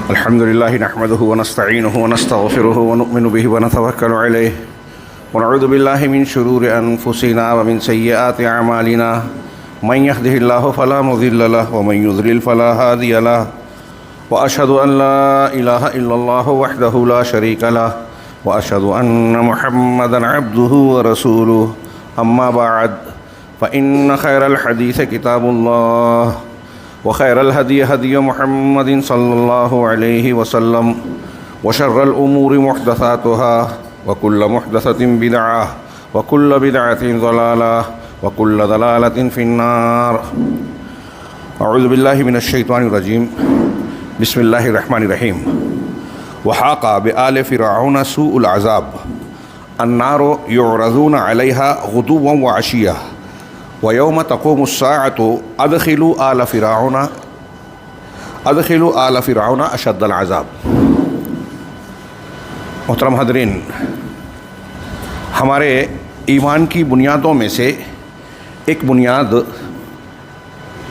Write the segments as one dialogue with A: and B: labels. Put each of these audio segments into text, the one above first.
A: الحمد لله نحمده ونستعينه ونستغفره ونؤمن به ونتوكل عليه ونعوذ بالله من شرور أنفسنا ومن سيئات أعمالنا من يهده الله فلا مضل له ومن يضلل فلا هادي له وأشهد أن لا إله إلا الله وحده لا شريك له وأشهد أن محمدا عبده ورسوله أما بعد فإن خير الحديث كتاب الله وخير الهدي هدي محمد صلى الله عليه وسلم وشر الأمور محدثاتها وكل محدثة بدعة وكل بدعة ضلالة وكل ضلالة في النار. أعوذ بالله من الشيطان الرجيم. بسم الله الرحمن الرحيم. وحاق بآل فرعون سوء العذاب النار يعرضون عليها غدوا وعشيا ويوم تقوم الساعة أدخلوا آل فرعون أشد العذاب. محترم حضرین، ہمارے ایمان کی بنیادوں میں سے ایک بنیاد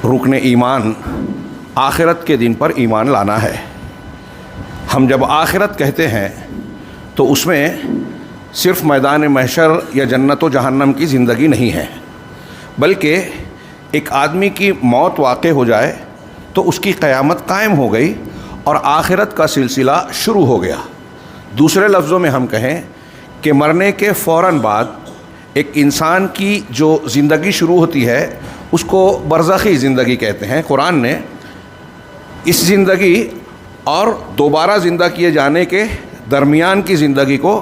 A: رکن ایمان آخرت کے دن پر ایمان لانا ہے. ہم جب آخرت کہتے ہیں تو اس میں صرف میدان محشر یا جنت و جہنم کی زندگی نہیں ہے، بلکہ ایک آدمی کی موت واقع ہو جائے تو اس کی قیامت قائم ہو گئی اور آخرت کا سلسلہ شروع ہو گیا. دوسرے لفظوں میں ہم کہیں کہ مرنے کے فوراً بعد ایک انسان کی جو زندگی شروع ہوتی ہے اس کو برزخی زندگی کہتے ہیں. قرآن نے اس زندگی اور دوبارہ زندہ کیے جانے کے درمیان کی زندگی کو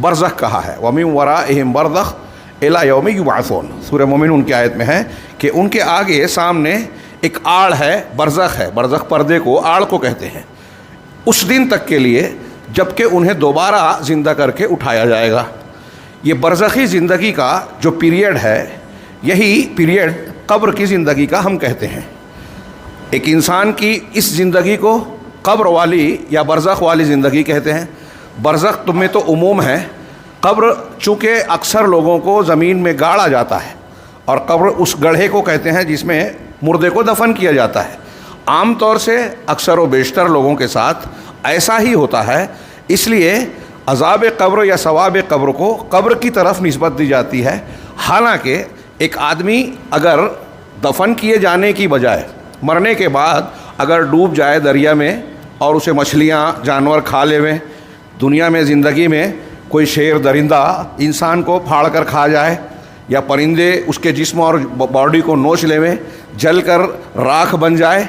A: برزخ کہا ہے. وَمِن وَرَائِهِم بَرْزَخٌ إِلَىٰ یوم یبعثون. سورہ مومنون کی آیت میں ہے کہ ان کے آگے سامنے ایک آڑ ہے، برزخ ہے. برزخ پردے کو، آڑ کو کہتے ہیں. اس دن تک کے لیے جب کہ انہیں دوبارہ زندہ کر کے اٹھایا جائے گا. یہ برزخی زندگی کا جو پیریڈ ہے، یہی پیریڈ قبر کی زندگی کا ہم کہتے ہیں. ایک انسان کی اس زندگی کو قبر والی یا برزخ والی زندگی کہتے ہیں. برزخ میں تو عموم ہے. قبر چونکہ اکثر لوگوں کو زمین میں گاڑا جاتا ہے اور قبر اس گڑھے کو کہتے ہیں جس میں مردے کو دفن کیا جاتا ہے. عام طور سے اکثر و بیشتر لوگوں کے ساتھ ایسا ہی ہوتا ہے. اس لیے عذاب قبر یا ثواب قبر کو قبر کی طرف نسبت دی جاتی ہے. حالانکہ ایک آدمی اگر دفن کیے جانے کی بجائے مرنے کے بعد اگر ڈوب جائے دریا میں اور اسے مچھلیاں جانور کھا لے، دنیا میں زندگی میں کوئی شیر درندہ انسان کو پھاڑ کر کھا جائے یا پرندے اس کے جسم اور باڈی کو نوچ لیں، جل کر راکھ بن جائے،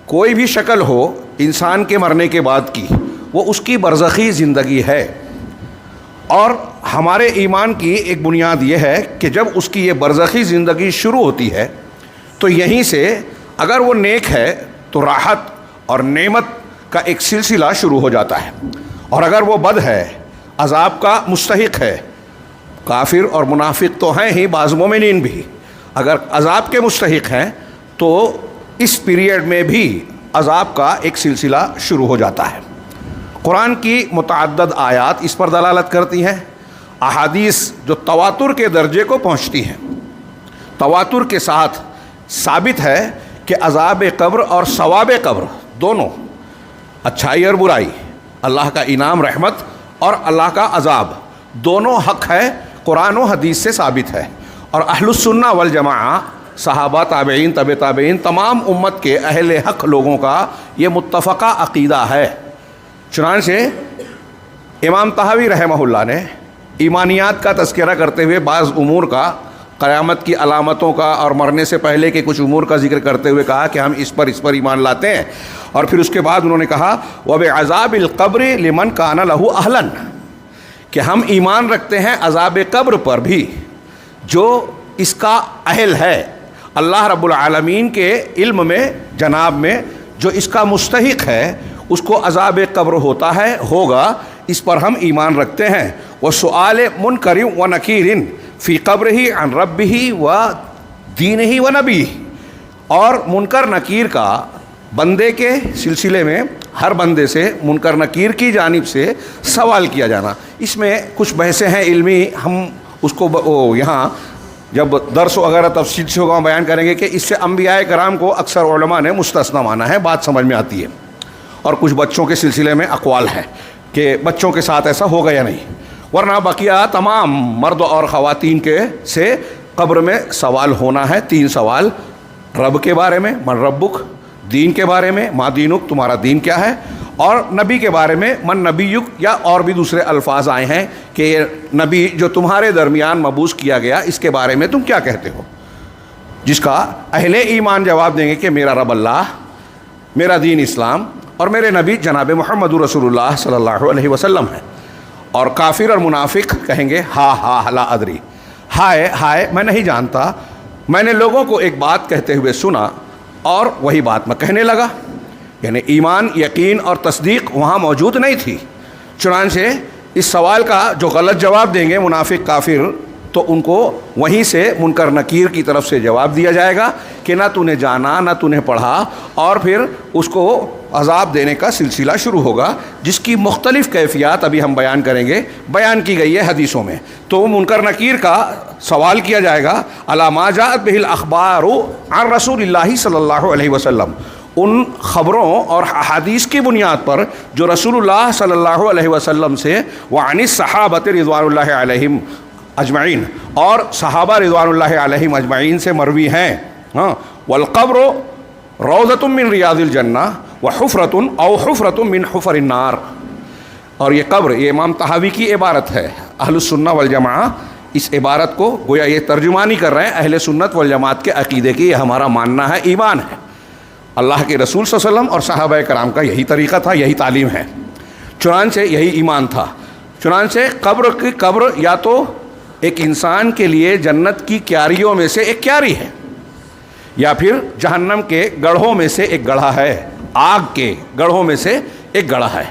A: کوئی بھی شکل ہو انسان کے مرنے کے بعد کی، وہ اس کی برزخی زندگی ہے. اور ہمارے ایمان کی ایک بنیاد یہ ہے کہ جب اس کی یہ برزخی زندگی شروع ہوتی ہے تو یہیں سے اگر وہ نیک ہے تو راحت اور نعمت کا ایک سلسلہ شروع ہو جاتا ہے، اور اگر وہ بد ہے، عذاب کا مستحق ہے. کافر اور منافق تو ہیں ہی، بعض مومنین بھی اگر عذاب کے مستحق ہیں تو اس پیریڈ میں بھی عذاب کا ایک سلسلہ شروع ہو جاتا ہے. قرآن کی متعدد آیات اس پر دلالت کرتی ہیں. احادیث جو تواتر کے درجے کو پہنچتی ہیں، تواتر کے ساتھ ثابت ہے کہ عذاب قبر اور ثواب قبر دونوں، اچھائی اور برائی، اللہ کا انعام رحمت اور اللہ کا عذاب، دونوں حق ہے، قرآن و حدیث سے ثابت ہے. اور اہل السنہ والجماعہ، صحابہ، تابعین، تبع تابعین، تمام امت کے اہل حق لوگوں کا یہ متفقہ عقیدہ ہے. چنانچہ امام طحاوی رحمہ اللہ نے ایمانیات کا تذکرہ کرتے ہوئے بعض امور کا، قیامت کی علامتوں کا اور مرنے سے پہلے کے کچھ امور کا ذکر کرتے ہوئے کہا کہ ہم اس پر ایمان لاتے ہیں. اور پھر اس کے بعد انہوں نے کہا وَبِعَذَابِ الْقَبْرِ لِمَنْ كَانَ لَهُ أَهْلًا، کہ ہم ایمان رکھتے ہیں عذاب قبر پر بھی جو اس کا اہل ہے. اللہ رب العالمین کے علم میں، جناب میں، جو اس کا مستحق ہے اس کو عذاب قبر ہوتا ہے، ہوگا، اس پر ہم ایمان رکھتے ہیں. وَسُؤَالِ مُنْكَرٍ وَنَكِيرٍ فی قبرہ عن ربہ و دینہ و نبیہ، اور منکر نکیر کا بندے کے سلسلے میں ہر بندے سے منکر نکیر کی جانب سے سوال کیا جانا. اس میں کچھ بحثیں ہیں علمی، ہم اس کو یہاں جب درس وغیرہ تفصیل سے ہوگا بیان کریں گے کہ اس سے انبیاء کرام کو اکثر علماء نے مستثنی مانا ہے. بات سمجھ میں آتی ہے. اور کچھ بچوں کے سلسلے میں اقوال ہیں کہ بچوں کے ساتھ ایسا ہوگا یا نہیں، ورنہ بقیہ تمام مرد اور خواتین کے سے قبر میں سوال ہونا ہے. 3 سوال: رب کے بارے میں، من ربک، دین کے بارے میں، ما دینک، تمہارا دین کیا ہے، اور نبی کے بارے میں، من نبیک، یا اور بھی دوسرے الفاظ آئے ہیں کہ نبی جو تمہارے درمیان مبعوث کیا گیا اس کے بارے میں تم کیا کہتے ہو، جس کا اہل ایمان جواب دیں گے کہ میرا رب اللہ، میرا دین اسلام، اور میرے نبی جناب محمد رسول اللہ صلی اللہ علیہ وسلم ہے. اور کافر اور منافق کہیں گے ہا لا ادری، ہائے میں نہیں جانتا، میں نے لوگوں کو ایک بات کہتے ہوئے سنا اور وہی بات میں کہنے لگا. یعنی ایمان، یقین اور تصدیق وہاں موجود نہیں تھی. چنانچہ اس سوال کا جو غلط جواب دیں گے منافق کافر، تو ان کو وہیں سے منکر نکیر کی طرف سے جواب دیا جائے گا کہ نہ تو نے جانا نہ تو نے پڑھا، اور پھر اس کو عذاب دینے کا سلسلہ شروع ہوگا، جس کی مختلف کیفیات ابھی ہم بیان کریں گے، بیان کی گئی ہے حدیثوں میں. تو منکر نکیر کا سوال کیا جائے گا علی ما جاءت بہ الاخبار عن رسول اللہ صلی اللہ علیہ وسلم، ان خبروں اور احادیث کی بنیاد پر جو رسول اللہ صلی اللہ علیہ وسلم سے وعن الصحابۃ رضوان اللہ علیہم اجمعین، اور صحابہ رضوان اللہ علیہم اجمعین سے مروی ہیں. والقبر روضۃ من ریاض الجنہ وحفرۃ او حفرۃ من حفر النار. اور یہ قبر، یہ امام طحاوی کی عبارت ہے. اہل السنہ والجماعہ اس عبارت کو گویا یہ ترجمانی کر رہے ہیں اہل سنت والجماعت کے عقیدے کی. یہ ہمارا ماننا ہے، ایمان ہے. اللہ کے رسول صلی اللہ علیہ وسلم اور صحابہ کرام کا یہی طریقہ تھا، یہی تعلیم ہے. چنانچہ یہی ایمان تھا. چنانچہ قبر یا تو ایک انسان کے لیے جنت کی کیاریوں میں سے ایک کیاری ہے، یا پھر جہنم کے گڑھوں میں سے ایک گڑھا ہے، آگ کے گڑھوں میں سے ایک گڑھا ہے.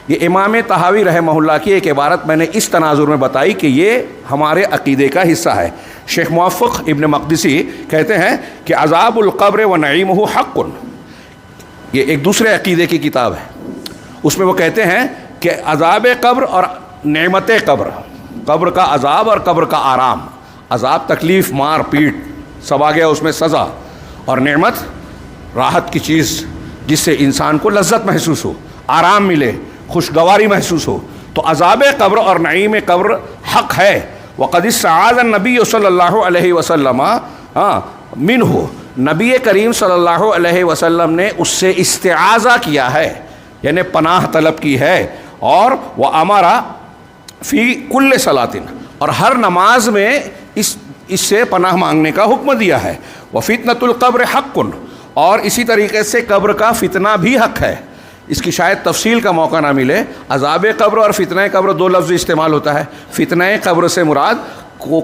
A: یہ امام طحاوی رحمہ اللہ کی ایک عبارت میں نے اس تناظر میں بتائی کہ یہ ہمارے عقیدے کا حصہ ہے. شیخ موفق ابن مقدسی کہتے ہیں کہ عذاب القبر و نعیمہ حق، یہ ایک دوسرے عقیدے کی کتاب ہے. اس میں وہ کہتے ہیں کہ عذاب قبر اور نعمت قبر، قبر کا عذاب اور قبر کا آرام، عذاب تکلیف، مار پیٹ سب آ گیا اس میں سزا، اور نعمت راحت کی چیز جس سے انسان کو لذت محسوس ہو، آرام ملے، خوشگواری محسوس ہو. تو عذاب قبر اور نعیم قبر حق ہے. وقد استعاذ النبی صلی اللہ علیہ وسلم منہ، نبی کریم صلی اللہ علیہ وسلم نے اس سے استعاذہ کیا ہے، یعنی پناہ طلب کی ہے. اور وہ امارا فی کل صلاۃ، اور ہر نماز میں اس سے پناہ مانگنے کا حکم دیا ہے. وفتنۃ القبر حق، اور اسی طریقے سے قبر کا فتنہ بھی حق ہے. اس کی شاید تفصیل کا موقع نہ ملے. عذاب قبر اور فتنہ قبر 2 لفظ استعمال ہوتا ہے. فتنہ قبر سے مراد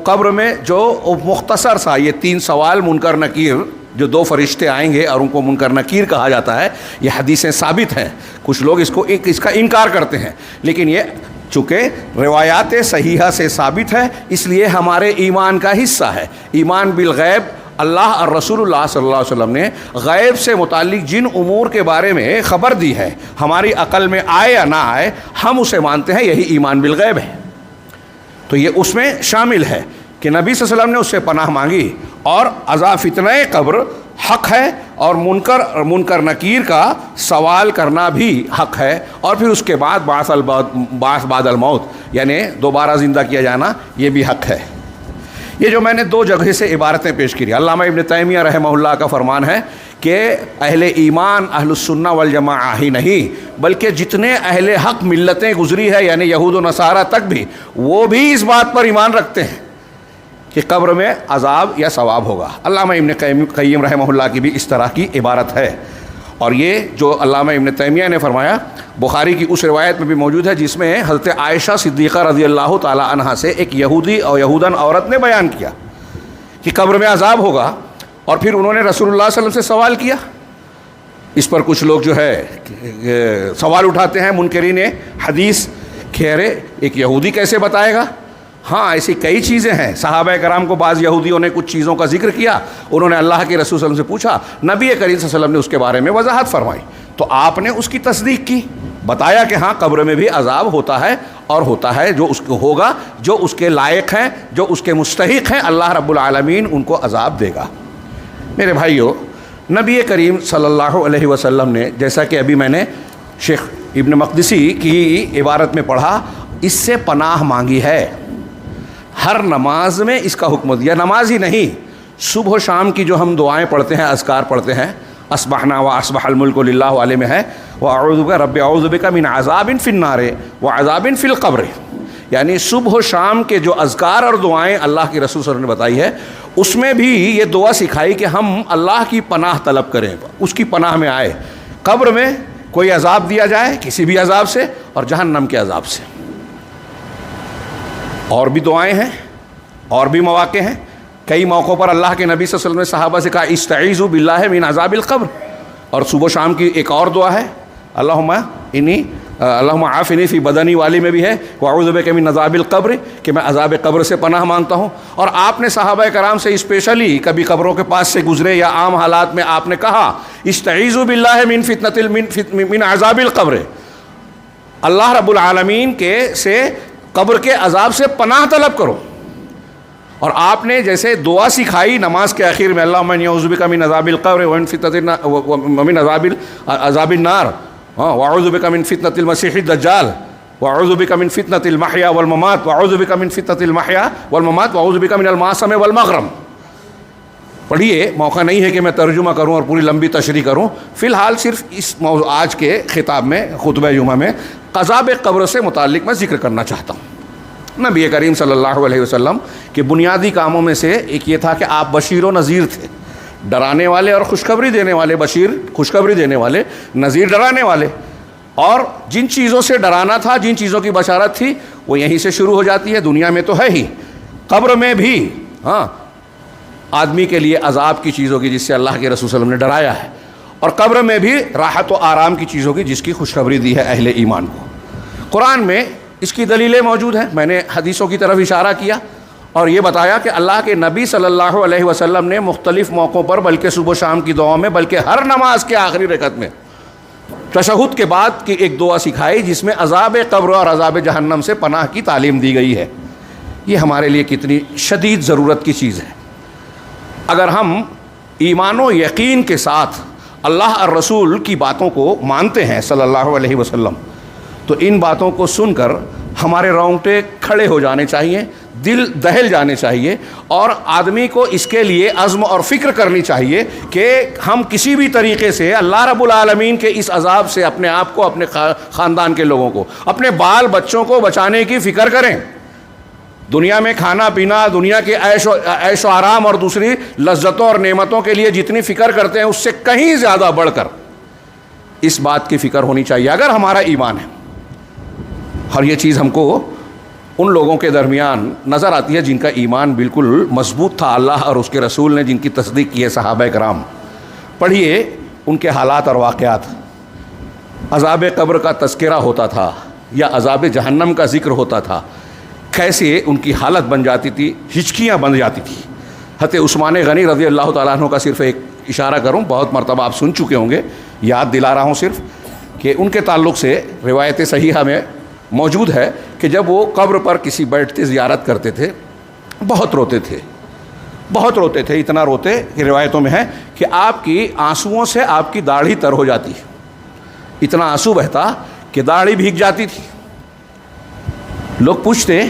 A: قبر میں جو مختصر سا یہ 3 سوال منکر نکیر، جو 2 فرشتے آئیں گے اور ان کو منکر نکیر کہا جاتا ہے، یہ حدیثیں ثابت ہیں. کچھ لوگ اس کا انکار کرتے ہیں، لیکن یہ چونکہ روایات صحیحہ سے ثابت ہے اس لیے ہمارے ایمان کا حصہ ہے. ایمان بالغیب، اللہ اور رسول اللہ صلی اللہ علیہ وسلم نے غیب سے متعلق جن امور کے بارے میں خبر دی ہے، ہماری عقل میں آئے یا نہ آئے، ہم اسے مانتے ہیں. یہی ایمان بالغیب ہے. تو یہ اس میں شامل ہے کہ نبی صلی اللہ علیہ وسلم نے اس سے پناہ مانگی، اور عذاب فتنہ قبر حق ہے، اور منکر نکیر کا سوال کرنا بھی حق ہے. اور پھر اس کے بعد بعث بعد الموت، یعنی دوبارہ زندہ کیا جانا، یہ بھی حق ہے. یہ جو میں نے 2 جگہ سے عبارتیں پیش کی، علامہ ابن تیمیہ رحمہ اللہ کا فرمان ہے کہ اہل ایمان اہل السنہ والجماعہ ہی نہیں بلکہ جتنے اہل حق ملتیں گزری ہے، یعنی یہود و نصارہ تک بھی، وہ بھی اس بات پر ایمان رکھتے ہیں کہ قبر میں عذاب یا ثواب ہوگا. علامہ ابن قیم رحمہ اللہ کی بھی اس طرح کی عبارت ہے. اور یہ جو علامہ ابن تیمیہ نے فرمایا بخاری کی اس روایت میں بھی موجود ہے جس میں حضرت عائشہ صدیقہ رضی اللہ تعالی عنہا سے ایک یہودی اور یہودن عورت نے بیان کیا کہ قبر میں عذاب ہوگا، اور پھر انہوں نے رسول اللہ صلی اللہ علیہ وسلم سے سوال کیا. اس پر کچھ لوگ جو ہے سوال اٹھاتے ہیں منکرین حدیث کہ ارے ایک یہودی کیسے بتائے گا. ہاں ایسی کئی چیزیں ہیں. صحابہ کرام کو بعض یہودیوں نے کچھ چیزوں کا ذکر کیا، انہوں نے اللہ کے رسول صلی اللہ علیہ وسلم سے پوچھا، نبی کریم صلی اللہ علیہ وسلم نے اس کے بارے میں وضاحت فرمائی، تو آپ نے اس کی تصدیق کی، بتایا کہ ہاں قبر میں بھی عذاب ہوتا ہے، اور ہوتا ہے جو اس کو ہوگا، جو اس کے لائق ہیں، جو اس کے مستحق ہیں، اللہ رب العالمین ان کو عذاب دے گا. میرے بھائیو، نبی کریم صلی اللہ علیہ وسلم نے جیسا کہ ابھی میں نے شیخ ابن مقدسی کی عبارت میں پڑھا، اس سے پناہ مانگی ہے. ہر نماز میں اس کا حکم دیا. نماز ہی نہیں، صبح و شام کی جو ہم دعائیں پڑھتے ہیں، اذکار پڑھتے ہیں، اصبحنا و اصبح الملک للہ والے میں ہے واعوذ بک رب اعوذ بک من عذاب فی النار وعذاب فی القبر. یعنی صبح و شام کے جو اذکار اور دعائیں اللہ کے رسول صلی اللہ علیہ وسلم نے بتائی ہے، اس میں بھی یہ دعا سکھائی کہ ہم اللہ کی پناہ طلب کریں، اس کی پناہ میں آئے. قبر میں کوئی عذاب دیا جائے کسی بھی عذاب سے، اور جہنم کے عذاب سے. اور بھی دعائیں ہیں، اور بھی مواقع ہیں. کئی موقعوں پر اللہ کے نبی صلی اللہ علیہ وسلم نے صحابہ سے کہا استعیذوا باللہ من عذاب القبر. اور صبح و شام کی ایک اور دعا ہے اللہم عافنی فی بدنی والی میں بھی ہے واعوذ بک من عذاب القبر، کہ میں عذاب قبر سے پناہ مانگتا ہوں. اور آپ نے صحابہ کرام سے اسپیشلی کبھی قبروں کے پاس سے گزرے یا عام حالات میں آپ نے کہا استعیذوا باللہ من عذاب القبر، اللہ رب العالمین کے سے قبر کے عذاب سے پناہ طلب کرو. اور آپ نے جیسے دعا سکھائی نماز کے آخر میں اللہم انی اعوذ بک من عذاب القبر ومن عذاب النار واعوذ بک من فتنة المسیح الدجال واعوذ بک من فتنة المحیا والممات واعوذ بک من فتنة المحیا والممات واعوذ بک من المعصم والمغرم. پڑھیے، موقع نہیں ہے کہ میں ترجمہ کروں اور پوری لمبی تشریح کروں. فی الحال صرف اس آج کے خطاب میں خطبہ جمعہ میں عذاب قبر سے متعلق میں ذکر کرنا چاہتا ہوں. نبی کریم صلی اللہ علیہ وسلم کے بنیادی کاموں میں سے ایک یہ تھا کہ آپ بشیر و نذیر تھے، ڈرانے والے اور خوشخبری دینے والے. بشیر خوشخبری دینے والے، نذیر ڈرانے والے. اور جن چیزوں سے ڈرانا تھا، جن چیزوں کی بشارت تھی، وہ یہیں سے شروع ہو جاتی ہے. دنیا میں تو ہے ہی، قبر میں بھی آدمی کے لیے عذاب کی چیزوں کی جس سے اللہ کے رسول صلی اللہ علیہ وسلم نے ڈرایا ہے، اور قبر میں بھی راحت و آرام کی چیزوں کی جس کی خوشخبری دی ہے اہل ایمان کو. قرآن میں اس کی دلیلیں موجود ہیں. میں نے حدیثوں کی طرف اشارہ کیا اور یہ بتایا کہ اللہ کے نبی صلی اللہ علیہ وسلم نے مختلف موقعوں پر، بلکہ صبح و شام کی دعاؤں میں، بلکہ ہر نماز کے آخری رکعت میں تشہد کے بعد کی ایک دعا سکھائی جس میں عذاب قبر اور عذاب جہنم سے پناہ کی تعلیم دی گئی ہے. یہ ہمارے لیے کتنی شدید ضرورت کی چیز ہے. اگر ہم ایمان و یقین کے ساتھ اللہ اور رسول کی باتوں کو مانتے ہیں صلی اللہ علیہ وسلم، تو ان باتوں کو سن کر ہمارے رونگٹے کھڑے ہو جانے چاہیے، دل دہل جانے چاہیے، اور آدمی کو اس کے لیے عزم اور فکر کرنی چاہیے کہ ہم کسی بھی طریقے سے اللہ رب العالمین کے اس عذاب سے اپنے آپ کو، اپنے خاندان کے لوگوں کو، اپنے بال بچوں کو بچانے کی فکر کریں. دنیا میں کھانا پینا، دنیا کے عیش و آرام اور دوسری لذتوں اور نعمتوں کے لیے جتنی فکر کرتے ہیں اس سے کہیں زیادہ بڑھ کر اس بات کی فکر ہونی چاہیے اگر ہمارا ایمان ہے. اور یہ چیز ہم کو ان لوگوں کے درمیان نظر آتی ہے جن کا ایمان بالکل مضبوط تھا، اللہ اور اس کے رسول نے جن کی تصدیق کی ہے صحابہ کرام. پڑھیے ان کے حالات اور واقعات. عذاب قبر کا تذکرہ ہوتا تھا یا عذاب جہنم کا ذکر ہوتا تھا، کیسے ان کی حالت بن جاتی تھی، ہچکیاں بن جاتی تھی. حضرت عثمان غنی رضی اللہ تعالیٰ عنہ کا صرف ایک اشارہ کروں، بہت مرتبہ آپ سن چکے ہوں گے، یاد دلا رہا ہوں صرف کہ ان کے تعلق سے روایت صحیحہ میں موجود ہے کہ جب وہ قبر پر کسی بیٹھتے زیارت کرتے تھے، بہت روتے تھے، بہت روتے تھے. اتنا روتے کہ روایتوں میں ہے کہ آپ کی آنسوؤں سے آپ کی داڑھی تر ہو جاتی، اتنا آنسو بہتا کہ داڑھی بھیگ جاتی تھی. لوگ پوچھتے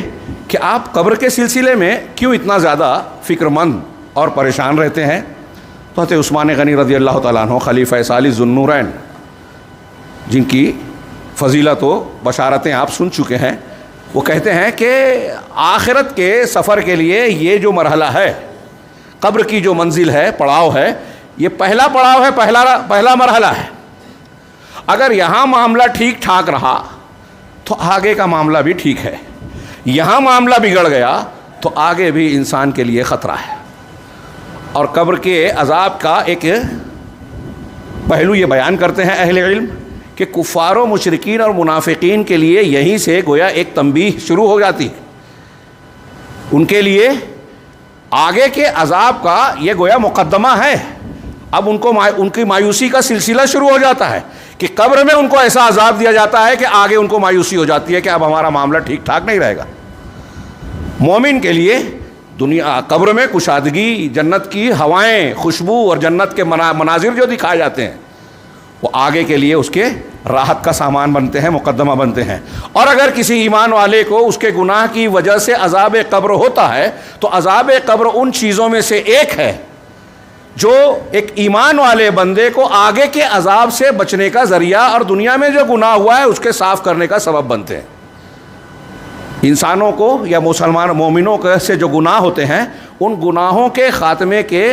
A: کہ آپ قبر کے سلسلے میں کیوں اتنا زیادہ فکر مند اور پریشان رہتے ہیں؟ تو حضرت عثمان غنی رضی اللہ تعالیٰ عنہ خلیفہ ثالث ذو النورین، جن کی فضیلت و بشارتیں آپ سن چکے ہیں، وہ کہتے ہیں کہ آخرت کے سفر کے لیے یہ جو مرحلہ ہے، قبر کی جو منزل ہے، پڑاؤ ہے، یہ پہلا پڑاؤ ہے، پہلا مرحلہ ہے. اگر یہاں معاملہ ٹھیک ٹھاک رہا تو آگے کا معاملہ بھی ٹھیک ہے. یہاں معاملہ بگڑ گیا تو آگے بھی انسان کے لیے خطرہ ہے. اور قبر کے عذاب کا ایک پہلو یہ بیان کرتے ہیں اہل علم کہ کفار و مشرکین اور منافقین کے لیے یہیں سے گویا ایک تنبیہ شروع ہو جاتی ہے. ان کے لیے آگے کے عذاب کا یہ گویا مقدمہ ہے. اب ان کی مایوسی کا سلسلہ شروع ہو جاتا ہے کہ قبر میں ان کو ایسا عذاب دیا جاتا ہے کہ آگے ان کو مایوسی ہو جاتی ہے کہ اب ہمارا معاملہ ٹھیک ٹھاک نہیں رہے گا. مومن کے لیے دنیا قبر میں کشادگی، جنت کی ہوائیں، خوشبو اور جنت کے مناظر جو دکھائے جاتے ہیں، وہ آگے کے لیے اس کے راحت کا سامان بنتے ہیں، مقدمہ بنتے ہیں۔ اور اگر کسی ایمان والے کو اس کے گناہ کی وجہ سے عذاب قبر ہوتا ہے تو عذاب قبر ان چیزوں میں سے ایک ہے جو ایک ایمان والے بندے کو آگے کے عذاب سے بچنے کا ذریعہ اور دنیا میں جو گناہ ہوا ہے اس کے صاف کرنے کا سبب بنتے ہیں۔ انسانوں کو یا مومنوں سے جو گناہ ہوتے ہیں ان گناہوں کے خاتمے کے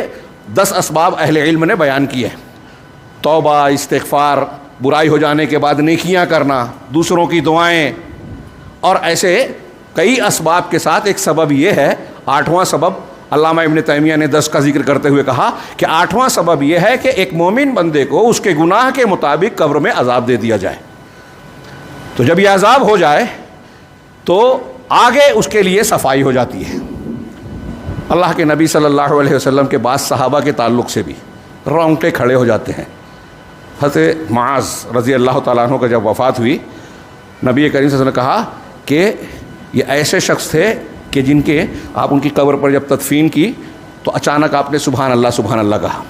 A: 10 اسباب اہل علم نے بیان کیے ہیں۔ توبہ، استغفار، برائی ہو جانے کے بعد نیکیاں کرنا، دوسروں کی دعائیں، اور ایسے کئی اسباب کے ساتھ ایک سبب یہ ہے، 8واں سبب علامہ ابن تیمیہ نے 10 کا ذکر کرتے ہوئے کہا کہ 8واں سبب یہ ہے کہ ایک مومن بندے کو اس کے گناہ کے مطابق قبر میں عذاب دے دیا جائے۔ تو جب یہ عذاب ہو جائے تو آگے اس کے لیے صفائی ہو جاتی ہے۔ اللہ کے نبی صلی اللہ علیہ وسلم کے بعض صحابہ کے تعلق سے بھی رونگٹے کھڑے ہو جاتے ہیں۔ حضرت معاذ رضی اللہ تعالیٰ عنہ کا جب وفات ہوئی، نبی کریم صلی اللہ علیہ وسلم نے کہا کہ یہ ایسے شخص تھے کہ جن کے آپ ان کی قبر پر جب تدفین کی تو اچانک آپ نے سبحان اللہ کہا۔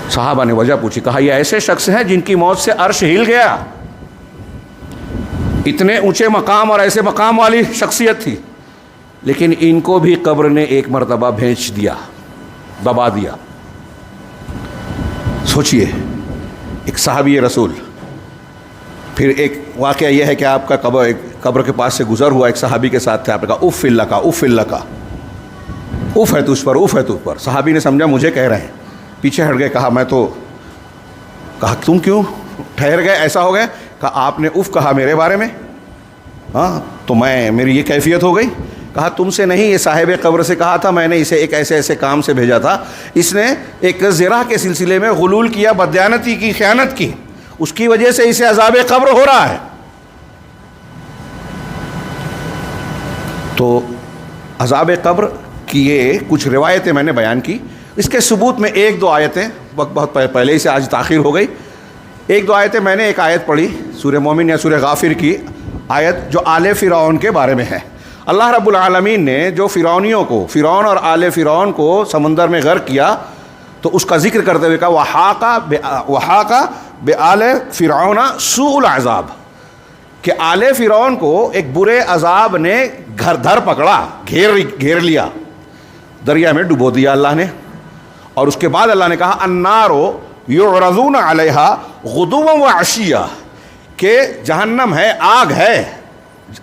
A: صحابہ نے وجہ پوچھی، کہا یہ ایسے شخص ہیں جن کی موت سے عرش ہل گیا، اتنے اونچے مقام اور ایسے مقام والی شخصیت تھی، لیکن ان کو بھی قبر نے ایک مرتبہ بھینچ دیا، دبا دیا۔ سوچئے، ایک صحابی رسول، پھر ایک واقعہ یہ ہے کہ آپ کا قبر کے پاس سے گزر ہوا، ایک صحابی کے ساتھ تھے، آپ نے کہا اف اللہ کا، اف اللہ کا، اف ہے تجھ پر، اف ہے تجھ پر۔ صحابی نے سمجھا مجھے کہہ رہے ہیں، پیچھے ہٹ گئے، کہا میں تو، کہا تم کیوں ٹھہر گئے، ایسا ہو گئے؟ کہا آپ نے اف کہا میرے بارے میں، ہاں تو میری یہ کیفیت ہو گئی۔ کہا تم سے نہیں، یہ صاحب قبر سے کہا تھا، میں نے اسے ایک ایسے کام سے بھیجا تھا، اس نے ایک زرہ کے سلسلے میں غلول کیا، بددیانتی کی، خیانت کی، اس کی وجہ سے اسے عذاب قبر ہو رہا ہے۔ تو عذاب قبر کی یہ کچھ روایتیں میں نے بیان کی، اس کے ثبوت میں 1-2 آیتیں، وقت بہت پہلے ہی سے آج تاخیر ہو گئی، 1-2 آیتیں میں نے، ایک آیت پڑھی سورہ مومن یا سورہ غافر کی آیت جو آل فرعون کے بارے میں ہے۔ اللہ رب العالمین نے جو فرعون اور آل فرعون کو سمندر میں غرق کیا تو اس کا ذکر کرتے ہوئے کہا وحاق بآل فرعون سوء العذاب، کہ آل فرعون کو ایک برے عذاب نے دھر پکڑا، گھیر لیا، دریا میں ڈبو دیا اللہ نے۔ اور اس کے بعد اللہ نے کہا النار یعرضون علیہا غدوا وعشیا، کہ جہنم ہے، آگ ہے،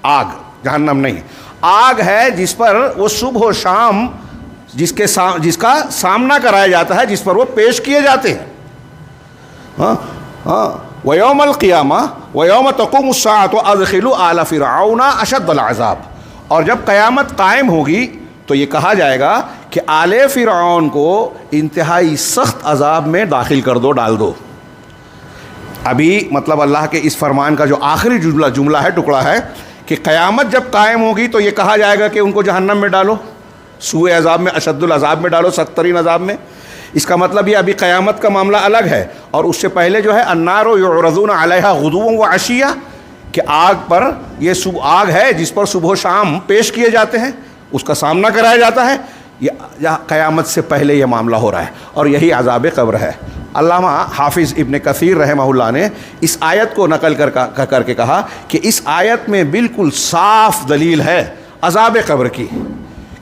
A: آگ جہنم نہیں، آگ ہے جس پر وہ صبح و شام جس کا سامنا کرایا جاتا ہے، جس پر وہ پیش کیے جاتے ہیں۔ وَيَوْمَ الْقِيَامَةِ وَيَوْمَ تَقُومُ السَّاعَةُ أَدْخِلُوا آلَ فِرْعَوْنَ أَشَدَّ الْعَذَابِ، اور جب قیامت قائم ہوگی تو یہ کہا جائے گا کہ آل فرعون کو انتہائی سخت عذاب میں داخل کر دو، ڈال دو۔ ابھی مطلب اللہ کے اس فرمان کا جو آخری جملہ ہے، ٹکڑا ہے کہ قیامت جب قائم ہوگی تو یہ کہا جائے گا کہ ان کو جہنم میں ڈالو، سوء عذاب میں، اشد العذاب میں ڈالو، سخت ترین عذاب میں۔ اس کا مطلب یہ ابھی قیامت کا معاملہ الگ ہے، اور اس سے پہلے جو ہے النار یعرضون علیہا غدوا وعشیا، کہ آگ پر، یہ آگ ہے جس پر صبح و شام پیش کیے جاتے ہیں، اس کا سامنا کرایا جاتا ہے۔ یہ قیامت سے پہلے یہ معاملہ ہو رہا ہے، اور یہی عذاب قبر ہے۔ علامہ حافظ ابن کثیر رحمہ اللہ نے اس آیت کو نقل کر کے کہا کہ اس آیت میں بالکل صاف دلیل ہے عذاب قبر کی،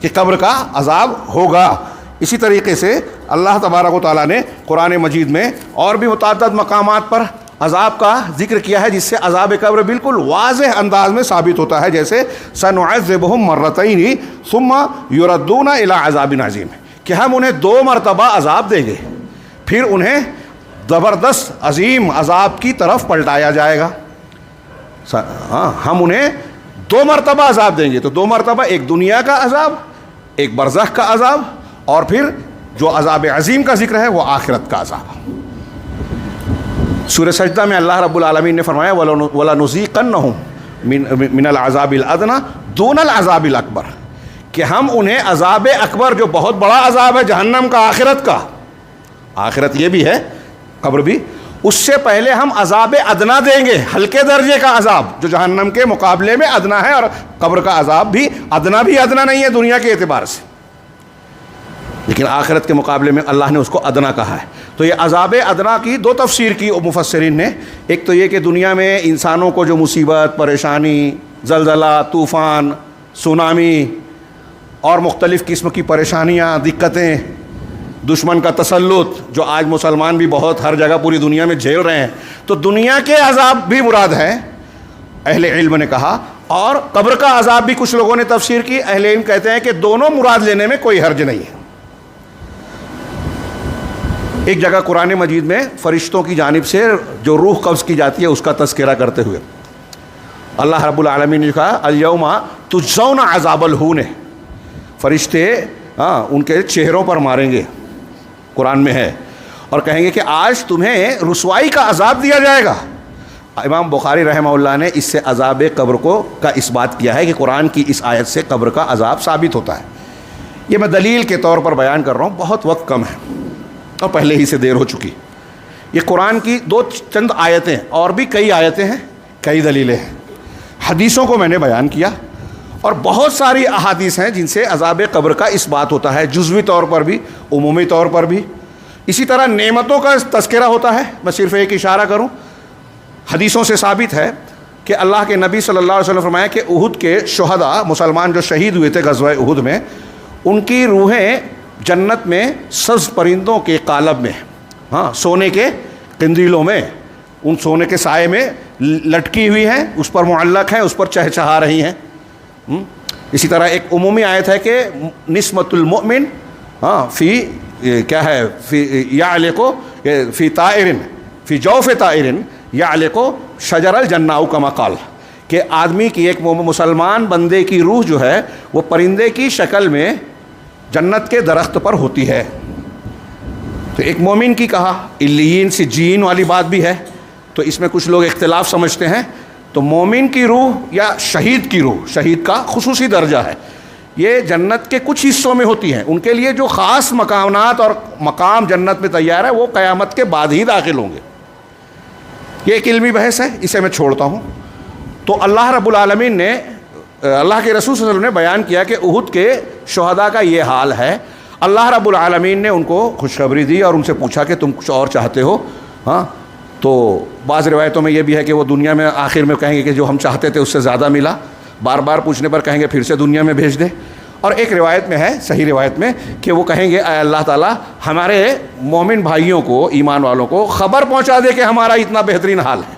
A: کہ قبر کا عذاب ہوگا۔ اسی طریقے سے اللہ تبارک و تعالیٰ نے قرآن مجید میں اور بھی متعدد مقامات پر عذاب کا ذکر کیا ہے، جس سے عذاب قبر بالکل واضح انداز میں ثابت ہوتا ہے، جیسے سنعذبہم مرتین ثم یردون الی عذاب عظیم، کہ ہم انہیں 2 مرتبہ عذاب دیں گے، پھر انہیں زبردست عظیم عذاب کی طرف پلٹایا جائے گا۔ ہم انہیں 2 مرتبہ عذاب دیں گے، تو 2 مرتبہ، ایک دنیا کا عذاب، ایک برزخ کا عذاب، اور پھر جو عذاب عظیم کا ذکر ہے وہ آخرت کا عذاب۔ سورہ سجدہ میں اللہ رب العالمین نے فرمایا وَلَنُذِيقَنَّهُم مِّنَ الْعَذَابِ الْأَدْنَىٰ دُونَ الْعَذَابِ الْأَكْبَرِ، کہ ہم انہیں عذاب اکبر، جو بہت بڑا عذاب ہے جہنم کا، آخرت کا، آخرت یہ بھی ہے، قبر بھی، اس سے پہلے ہم عذاب ادنا دیں گے، ہلکے درجے کا عذاب جو جہنم کے مقابلے میں ادنا ہے، اور قبر کا عذاب بھی ادنا نہیں ہے دنیا کے اعتبار سے، لیکن آخرت کے مقابلے میں اللہ نے اس کو ادنا کہا ہے۔ تو یہ عذاب ادنا کی دو تفسیر کی مفسرین نے. ایک تو یہ کہ دنیا میں انسانوں کو جو مصیبت، پریشانی، زلزلہ، طوفان، سونامی اور مختلف قسم کی پریشانیاں، دقتیں، دشمن کا تسلط جو آج مسلمان بھی بہت ہر جگہ پوری دنیا میں جھیل رہے ہیں، تو دنیا کے عذاب بھی مراد ہیں اہل علم نے کہا، اور قبر کا عذاب بھی کچھ لوگوں نے تفسیر کی. اہل علم کہتے ہیں کہ دونوں مراد لینے میں کوئی حرج نہیں ہے. ایک جگہ قرآن مجید میں فرشتوں کی جانب سے جو روح قبض کی جاتی ہے اس کا تذکرہ کرتے ہوئے اللہ رب العالمین نے کہا الیوم تجزون عذاب الہون. فرشتے ان کے چہروں پر ماریں گے، قرآن میں ہے، اور کہیں گے کہ آج تمہیں رسوائی کا عذاب دیا جائے گا. امام بخاری رحمہ اللہ نے اس سے عذاب قبر کا اس بات کیا ہے کہ قرآن کی اس آیت سے قبر کا عذاب ثابت ہوتا ہے. یہ میں دلیل کے طور پر بیان کر رہا ہوں، بہت وقت کم ہے اور پہلے ہی سے دیر ہو چکی. یہ قرآن کی چند آیتیں، اور بھی کئی آیتیں ہیں، کئی دلیلیں ہیں. حدیثوں کو میں نے بیان کیا، اور بہت ساری احادیث ہیں جن سے عذاب قبر کا اس بات ہوتا ہے، جزوی طور پر بھی، عمومی طور پر بھی. اسی طرح نعمتوں کا تذکرہ ہوتا ہے. میں صرف ایک اشارہ کروں، حدیثوں سے ثابت ہے کہ اللہ کے نبی صلی اللہ علیہ وسلم فرمایا کہ احد کے شہداء، مسلمان جو شہید ہوئے تھے غزوہ احد میں، ان کی روحیں جنت میں سبز پرندوں کے قالب میں، سونے کے قندیلوں میں، ان سونے کے سائے میں لٹکی ہوئی ہیں، اس پر معلق ہیں، اس پر چہچہا رہی ہیں. اسی طرح ایک عمومی آیت ہے کہ نسمۃ المؤمن فی کیا ہے فی یعلق فی طائر فی جوف طائر یعلق شجر الجنہ کما قال، کہ آدمی کی، ایک مسلمان بندے کی روح جو ہے وہ پرندے کی شکل میں جنت کے درخت پر ہوتی ہے. تو ایک مومن کی کہا، علیین سجین والی بات بھی ہے، تو اس میں کچھ لوگ اختلاف سمجھتے ہیں. تو مومن کی روح یا شہید کی روح، شہید کا خصوصی درجہ ہے، یہ جنت کے کچھ حصوں میں ہوتی ہیں. ان کے لیے جو خاص مقامات اور مقام جنت میں تیار ہے وہ قیامت کے بعد ہی داخل ہوں گے. یہ ایک علمی بحث ہے، اسے میں چھوڑتا ہوں. تو اللہ رب العالمین نے، اللہ کے رسول صلی اللہ علیہ وسلم نے بیان کیا کہ احد کے شہداء کا یہ حال ہے. اللہ رب العالمین نے ان کو خوشخبری دی اور ان سے پوچھا کہ تم کچھ اور چاہتے ہو. تو بعض روایتوں میں یہ بھی ہے کہ وہ دنیا میں آخر میں کہیں گے کہ جو ہم چاہتے تھے اس سے زیادہ ملا. بار بار پوچھنے پر کہیں گے پھر سے دنیا میں بھیج دے. اور ایک روایت میں ہے، صحیح روایت میں، کہ وہ کہیں گے اے اللہ تعالیٰ ہمارے مومن بھائیوں کو، ایمان والوں کو خبر پہنچا دے کہ ہمارا اتنا بہترین حال ہے.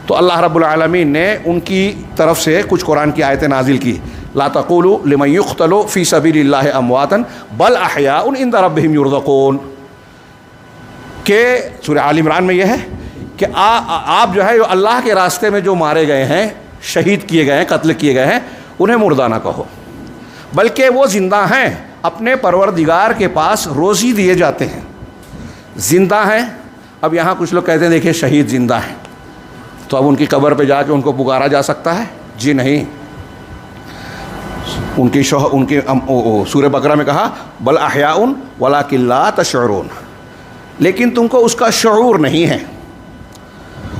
A: تو اللہ رب العالمین نے ان کی طرف سے کچھ قرآن کی آیتیں نازل کی. لا تقولوا لمن يقتل في سبيل الله امواتا بل احياء عند ربهم يرزقون، کہ سورہ آل عمران میں یہ ہے کہ آپ جو ہے اللہ کے راستے میں جو مارے گئے ہیں، شہید کیے گئے ہیں، قتل کیے گئے ہیں، انہیں مردہ نہ کہو، بلکہ وہ زندہ ہیں، اپنے پروردگار کے پاس روزی دیے جاتے ہیں، زندہ ہیں. اب یہاں کچھ لوگ کہتے ہیں دیکھیں شہید زندہ ہیں، تو اب ان کی قبر پہ جا کے ان کو پکارا جا سکتا ہے؟ جی نہیں. ان کی سورہ بقرہ میں کہا بل احیاء ولکن لا تشعرون، لیکن تم کو اس کا شعور نہیں ہے،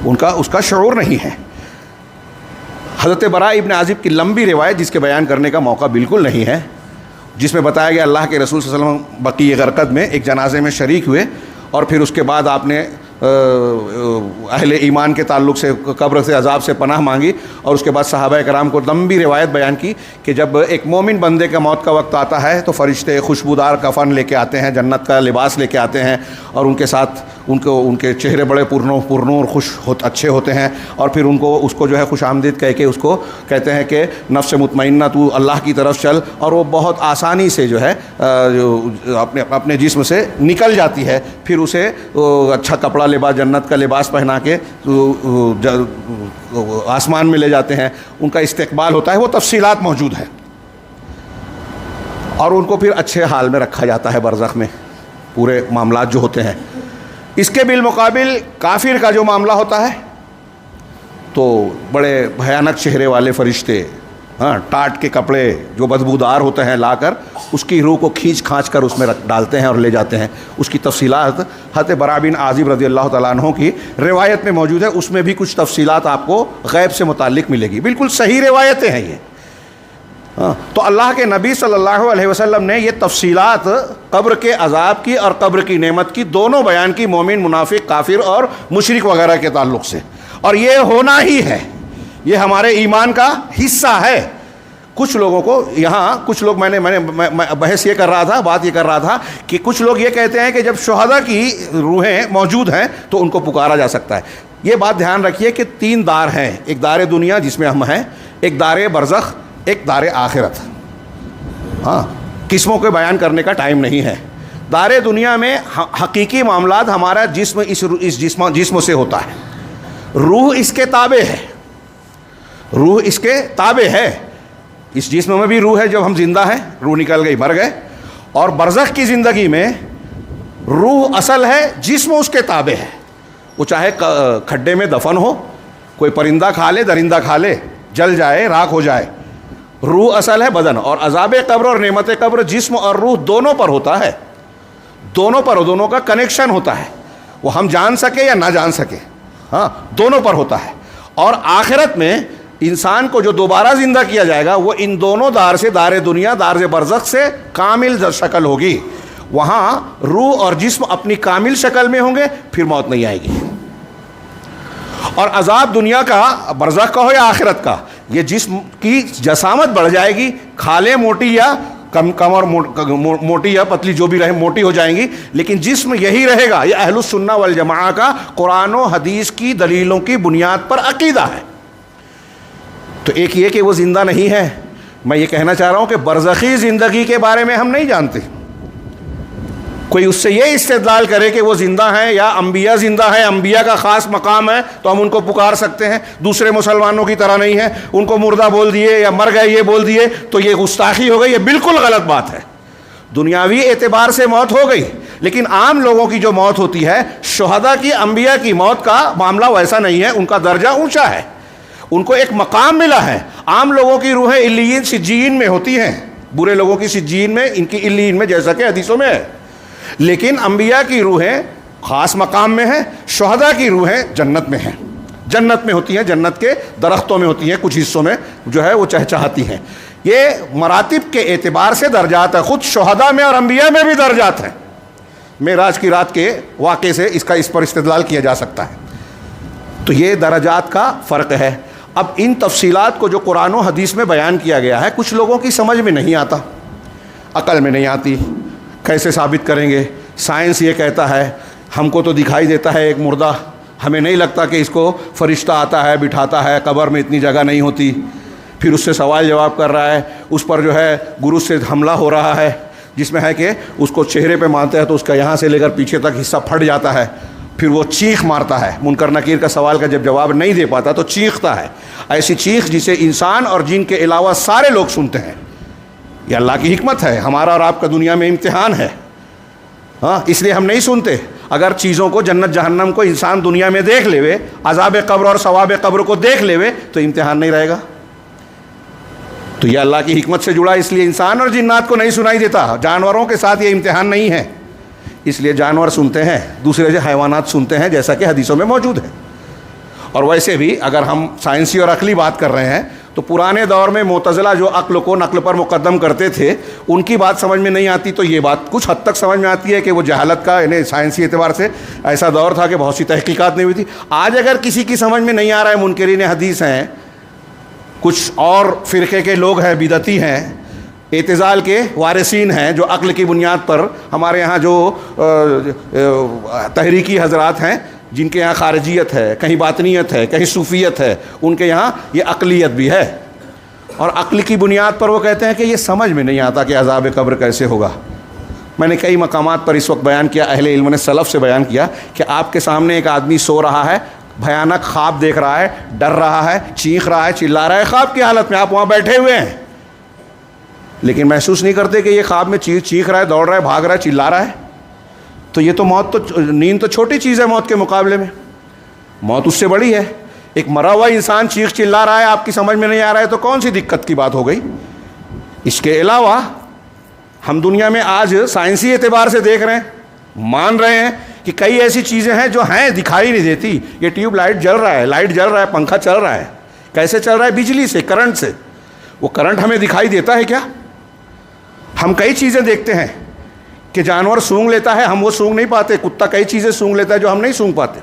A: اس کا شعور نہیں ہے. حضرت براء ابن عازب کی لمبی روایت جس کے بیان کرنے کا موقع بالکل نہیں ہے، جس میں بتایا گیا اللہ کے رسول صلی اللہ علیہ وسلم بقیع غرقد میں ایک جنازے میں شریک ہوئے، اور پھر اس کے بعد آپ نے اہل ایمان کے تعلق سے قبر سے عذاب سے پناہ مانگی، اور اس کے بعد صحابہ کرام کو لمبی روایت بیان کی کہ جب ایک مومن بندے کا موت کا وقت آتا ہے تو فرشتے خوشبودار کفن لے کے آتے ہیں، جنت کا لباس لے کے آتے ہیں، اور ان کے ساتھ ان کے چہرے بڑے پرنور اچھے ہوتے ہیں، اور پھر اس کو جو ہے خوش آمدید کہہ کے اس کو کہتے ہیں کہ نفس مطمئنہ تو اللہ کی طرف چل، اور وہ بہت آسانی سے جو ہے اپنے جسم سے نکل جاتی ہے. پھر اسے اچھا کپڑا لباس، جنت کا لباس پہنا کے آسمان میں لے جاتے ہیں، ان کا استقبال ہوتا ہے. وہ تفصیلات موجود ہیں، اور ان کو پھر اچھے حال میں رکھا جاتا ہے برزخ میں، پورے معاملات جو ہوتے ہیں. اس کے بالمقابل کافر کا جو معاملہ ہوتا ہے تو بڑے بھیانک چہرے والے فرشتے، ٹاٹ کے کپڑے جو بدبودار ہوتے ہیں لا کر اس کی روح کو کھینچ کھانچ کر اس میں ڈالتے ہیں اور لے جاتے ہیں. اس کی تفصیلات حضرت براء بن عازب رضی اللہ تعالیٰ عنہ کی روایت میں موجود ہے. اس میں بھی کچھ تفصیلات آپ کو غیب سے متعلق ملے گی، بالکل صحیح روایتیں ہیں یہ. تو اللہ کے نبی صلی اللہ علیہ وسلم نے یہ تفصیلات قبر کے عذاب کی اور قبر کی نعمت کی دونوں بیان کی، مومن، منافق، کافر اور مشرک وغیرہ کے تعلق سے، اور یہ ہونا ہی ہے، یہ ہمارے ایمان کا حصہ ہے۔ کچھ لوگوں کو یہاں کچھ لوگ میں بحث یہ کر رہا تھا، بات یہ کر رہا تھا کہ کچھ لوگ یہ کہتے ہیں کہ جب شہداء کی روحیں موجود ہیں تو ان کو پکارا جا سکتا ہے۔ یہ بات دھیان رکھیے کہ 3 دار ہیں، ایک دار دنیا جس میں ہم ہیں، ایک دار برزخ، ایک دار آخرت۔ قسموں کے بیان کرنے کا ٹائم نہیں ہے۔ دار دنیا میں حقیقی معاملات ہمارا جسم اس جسم سے ہوتا ہے، روح اس کے تابع ہے، روح اس کے تابع ہے، اس جسم میں بھی روح ہے، جب ہم زندہ ہیں روح نکل گئی مر گئے، اور برزخ کی زندگی میں روح اصل ہے، جسم اس کے تابع ہے، وہ چاہے کھڈے میں دفن ہو، کوئی پرندہ کھا لے، درندہ کھا لے، جل جائے، راکھ ہو جائے، روح اصل ہے بدن۔ اور عذاب قبر اور نعمت قبر جسم اور روح دونوں پر ہوتا ہے، دونوں پر، دونوں کا کنیکشن ہوتا ہے، وہ ہم جان سکے یا نہ جان سکے، دونوں پر ہوتا ہے۔ اور آخرت میں انسان کو جو دوبارہ زندہ کیا جائے گا وہ ان دونوں دار سے، دار دنیا، دار برزخ سے کامل شکل ہوگی، وہاں روح اور جسم اپنی کامل شکل میں ہوں گے، پھر موت نہیں آئے گی۔ اور عذاب دنیا کا، برزخ کا ہو یا آخرت کا، یہ جسم کی جسامت بڑھ جائے گی، کھالیں موٹی یا کمر موٹی یا پتلی جو بھی رہے موٹی ہو جائیں گی، لیکن جسم یہی رہے گا۔ یہ اہل السنہ والجماعہ کا قرآن و حدیث کی دلیلوں کی بنیاد پر عقیدہ ہے۔ تو ایک یہ کہ وہ زندہ نہیں ہے، میں یہ کہنا چاہ رہا ہوں کہ برزخی زندگی کے بارے میں ہم نہیں جانتے۔ کوئی اس سے یہ استدلال کرے کہ وہ زندہ ہیں یا انبیاء زندہ ہیں، انبیاء کا خاص مقام ہے تو ہم ان کو پکار سکتے ہیں، دوسرے مسلمانوں کی طرح نہیں ہے، ان کو مردہ بول دیے یا مر گئے یہ بول دیے تو یہ گستاخی ہو گئی، یہ بالکل غلط بات ہے۔ دنیاوی اعتبار سے موت ہو گئی، لیکن عام لوگوں کی جو موت ہوتی ہے، شہداء کی، انبیاء کی موت کا معاملہ ویسا نہیں ہے، ان کا درجہ اونچا ہے، ان کو ایک مقام ملا ہے۔ عام لوگوں کی روحیں علیین سجین میں ہوتی ہیں، برے لوگوں کی سجین میں، ان کی علیین میں، جیسا کہ حدیثوں میں ہے، لیکن انبیاء کی روحیں خاص مقام میں ہیں، شہداء کی روحیں جنت میں ہیں، جنت میں ہوتی ہیں، جنت کے درختوں میں ہوتی ہیں، کچھ حصوں میں جو ہے وہ چہچہاتی ہیں۔ یہ مراتب کے اعتبار سے درجات ہے، خود شہداء میں اور انبیاء میں بھی درجات ہیں۔ معراج کی رات کے واقعے سے اس پر استدلال کیا جا سکتا ہے۔ تو یہ درجات کا فرق ہے۔ اب ان تفصیلات کو جو قرآن و حدیث میں بیان کیا گیا ہے، کچھ لوگوں کی سمجھ میں نہیں آتا، عقل میں نہیں آتی، کیسے ثابت کریں گے؟ سائنس یہ کہتا ہے، ہم کو تو دکھائی دیتا ہے ایک مردہ، ہمیں نہیں لگتا کہ اس کو فرشتہ آتا ہے بٹھاتا ہے، قبر میں اتنی جگہ نہیں ہوتی، پھر اس سے سوال جواب کر رہا ہے، اس پر جو ہے گرو سے حملہ ہو رہا ہے، جس میں ہے کہ اس کو چہرے پہ مارتے ہیں تو اس کا یہاں سے لے کر پیچھے تک حصہ پھٹ جاتا ہے، پھر وہ چیخ مارتا ہے، منکر نکیر کا سوال کا جب جواب نہیں دے پاتا تو چیختا ہے، ایسی چیخ جسے انسان اور جن کے علاوہ سارے لوگ سنتے ہیں۔ یہ اللہ کی حکمت ہے، ہمارا اور آپ کا دنیا میں امتحان ہے، اس لیے ہم نہیں سنتے۔ اگر چیزوں کو، جنت جہنم کو انسان دنیا میں دیکھ لے وے، عذاب قبر اور ثواب قبر کو دیکھ لے وے تو امتحان نہیں رہے گا۔ تو یہ اللہ کی حکمت سے جڑا، اس لیے انسان اور جنات کو نہیں سنائی دیتا، جانوروں کے ساتھ یہ امتحان نہیں ہے، اس لیے جانور سنتے ہیں، دوسرے سے حیوانات سنتے ہیں، جیسا کہ حدیثوں میں موجود ہے۔ اور ویسے بھی اگر ہم سائنسی اور عقلی بات کر رہے ہیں تو پرانے دور میں معتزلہ جو عقل کو نقل پر مقدم کرتے تھے، ان کی بات سمجھ میں نہیں آتی تو یہ بات کچھ حد تک سمجھ میں آتی ہے کہ وہ جہالت کا، یعنی سائنسی اعتبار سے ایسا دور تھا کہ بہت سی تحقیقات نہیں ہوئی تھی۔ آج اگر کسی کی سمجھ میں نہیں آ رہا ہے، منکرین حدیث ہیں، کچھ اور فرقے کے لوگ ہیں، بدعتی ہیں، اعتزال کے وارثین ہیں، جو عقل کی بنیاد پر، ہمارے یہاں جو تحریکی حضرات ہیں جن کے یہاں خارجیت ہے، کہیں باطنیت ہے، کہیں صوفیت ہے، ان کے یہاں یہ عقلیت بھی ہے، اور عقل کی بنیاد پر وہ کہتے ہیں کہ یہ سمجھ میں نہیں آتا کہ عذاب قبر کیسے ہوگا۔ میں نے کئی مقامات پر اس وقت بیان کیا، اہل علم نے سلف سے بیان کیا کہ آپ کے سامنے ایک آدمی سو رہا ہے، بھیانک خواب دیکھ رہا ہے، ڈر رہا ہے، چیخ رہا ہے، چلا رہا ہے، خواب کی حالت میں آپ وہاں بیٹھے ہوئے ہیں، لیکن محسوس نہیں کرتے کہ یہ خواب میں چیخ رہا ہے، دوڑ رہا ہے، بھاگ رہا ہے، چلا رہا ہے۔ تو یہ تو موت، تو نیند تو چھوٹی چیز ہے موت کے مقابلے میں، موت اس سے بڑی ہے۔ ایک مرا ہوا انسان چیخ چلا رہا ہے، آپ کی سمجھ میں نہیں آ رہا ہے تو کون سی دقت کی بات ہو گئی؟ اس کے علاوہ ہم دنیا میں آج سائنسی اعتبار سے دیکھ رہے ہیں، مان رہے ہیں کہ کئی ایسی چیزیں ہیں جو ہیں، دکھائی نہیں دیتی۔ یہ ٹیوب لائٹ جل رہا ہے، لائٹ جل رہا ہے، پنکھا چل رہا ہے، کیسے چل رہا ہے؟ بجلی سے، کرنٹ سے۔ وہ کرنٹ ہمیں دکھائی دیتا ہے کیا؟ ہم کئی چیزیں دیکھتے ہیں کہ جانور سونگھ لیتا ہے، ہم وہ سونگھ نہیں پاتے. کتا کئی چیزیں سونگھ لیتا ہے جو ہم نہیں سونگھ پاتے.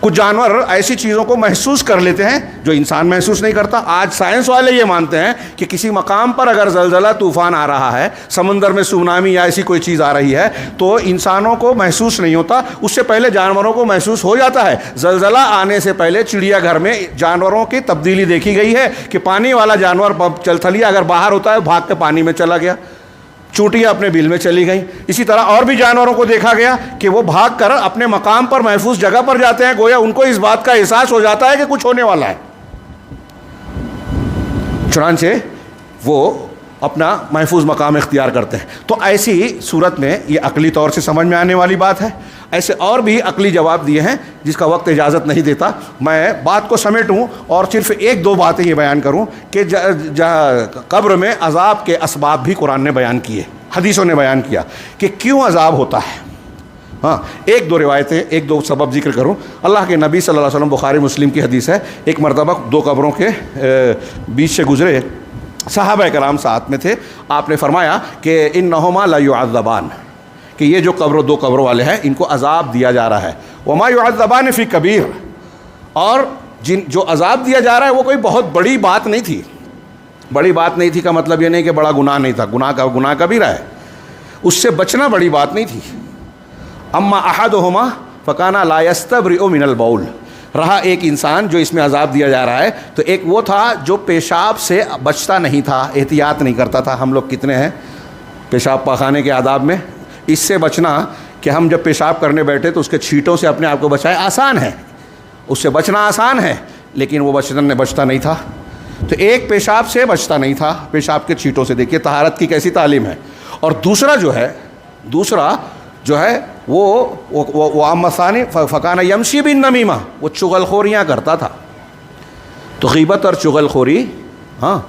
A: کچھ جانور ایسی چیزوں کو محسوس کر لیتے ہیں جو انسان محسوس نہیں کرتا. آج سائنس والے یہ مانتے ہیں کہ کسی مقام پر اگر زلزلہ طوفان آ رہا ہے، سمندر میں سونامی یا ایسی کوئی چیز آ رہی ہے، تو انسانوں کو محسوس نہیں ہوتا، اس سے پہلے جانوروں کو محسوس ہو جاتا ہے. زلزلہ آنے سے پہلے چڑیا گھر میں جانوروں کی تبدیلی دیکھی گئی ہے کہ پانی والا جانور چلتھلیا اگر باہر ہوتا ہے بھاگ کے پانی میں چلا گیا، چونٹیاں اپنے بل میں چلی گئیں. اسی طرح اور بھی جانوروں کو دیکھا گیا کہ وہ بھاگ کر اپنے مقام پر محفوظ جگہ پر جاتے ہیں، گویا ان کو اس بات کا احساس ہو جاتا ہے کہ کچھ ہونے والا ہے. چنانچہ وہ اپنا محفوظ مقام اختیار کرتے ہیں. تو ایسی صورت میں یہ عقلی طور سے سمجھ میں آنے والی بات ہے. ایسے اور بھی عقلی جواب دیے ہیں جس کا وقت اجازت نہیں دیتا. میں بات کو سمیٹوں اور صرف ایک دو باتیں یہ بیان کروں کہ قبر میں عذاب کے اسباب بھی قرآن نے بیان کیے، حدیثوں نے بیان کیا کہ کیوں عذاب ہوتا ہے. ہاں، ایک دو روایتیں، ایک دو سبب ذکر کروں. اللہ کے نبی صلی اللہ علیہ وسلم، بخاری مسلم کی حدیث ہے، ایک مرتبہ دو قبروں کے بیچ سے گزرے، صحابہ کرام ساتھ میں تھے. آپ نے فرمایا کہ انہما لا یعذبان، کہ یہ جو دو قبروں والے ہیں ان کو عذاب دیا جا رہا ہے. وما یعذبان فی کبیر، اور جو عذاب دیا جا رہا ہے وہ کوئی بہت بڑی بات نہیں تھی. بڑی بات نہیں تھی کا مطلب یہ نہیں کہ بڑا گناہ نہیں تھا، گناہ کبیرہ ہے، اس سے بچنا بڑی بات نہیں تھی. اما احدہما فکان لا یستبرئ من البول، رہا ایک انسان جو اس میں عذاب دیا جا رہا ہے، تو ایک وہ تھا جو پیشاب سے بچتا نہیں تھا، احتیاط نہیں کرتا تھا. ہم لوگ کتنے ہیں پیشاب پاخانے کے آداب میں؟ اس سے بچنا کہ ہم جب پیشاب کرنے بیٹھے تو اس کے چھینٹوں سے اپنے آپ کو بچائے، آسان ہے، اس سے بچنا آسان ہے، لیکن وہ بچتا نہیں تھا. تو ایک پیشاب سے بچتا نہیں تھا، پیشاب کے چھینٹوں سے. دیکھیے طہارت کی کیسی تعلیم ہے. اور دوسرا جو ہے وہ ثانی فکان یمشی بالنمیمہ، وہ چغل خوریاں کرتا تھا. تو غیبت اور چغل خوری، ہاں،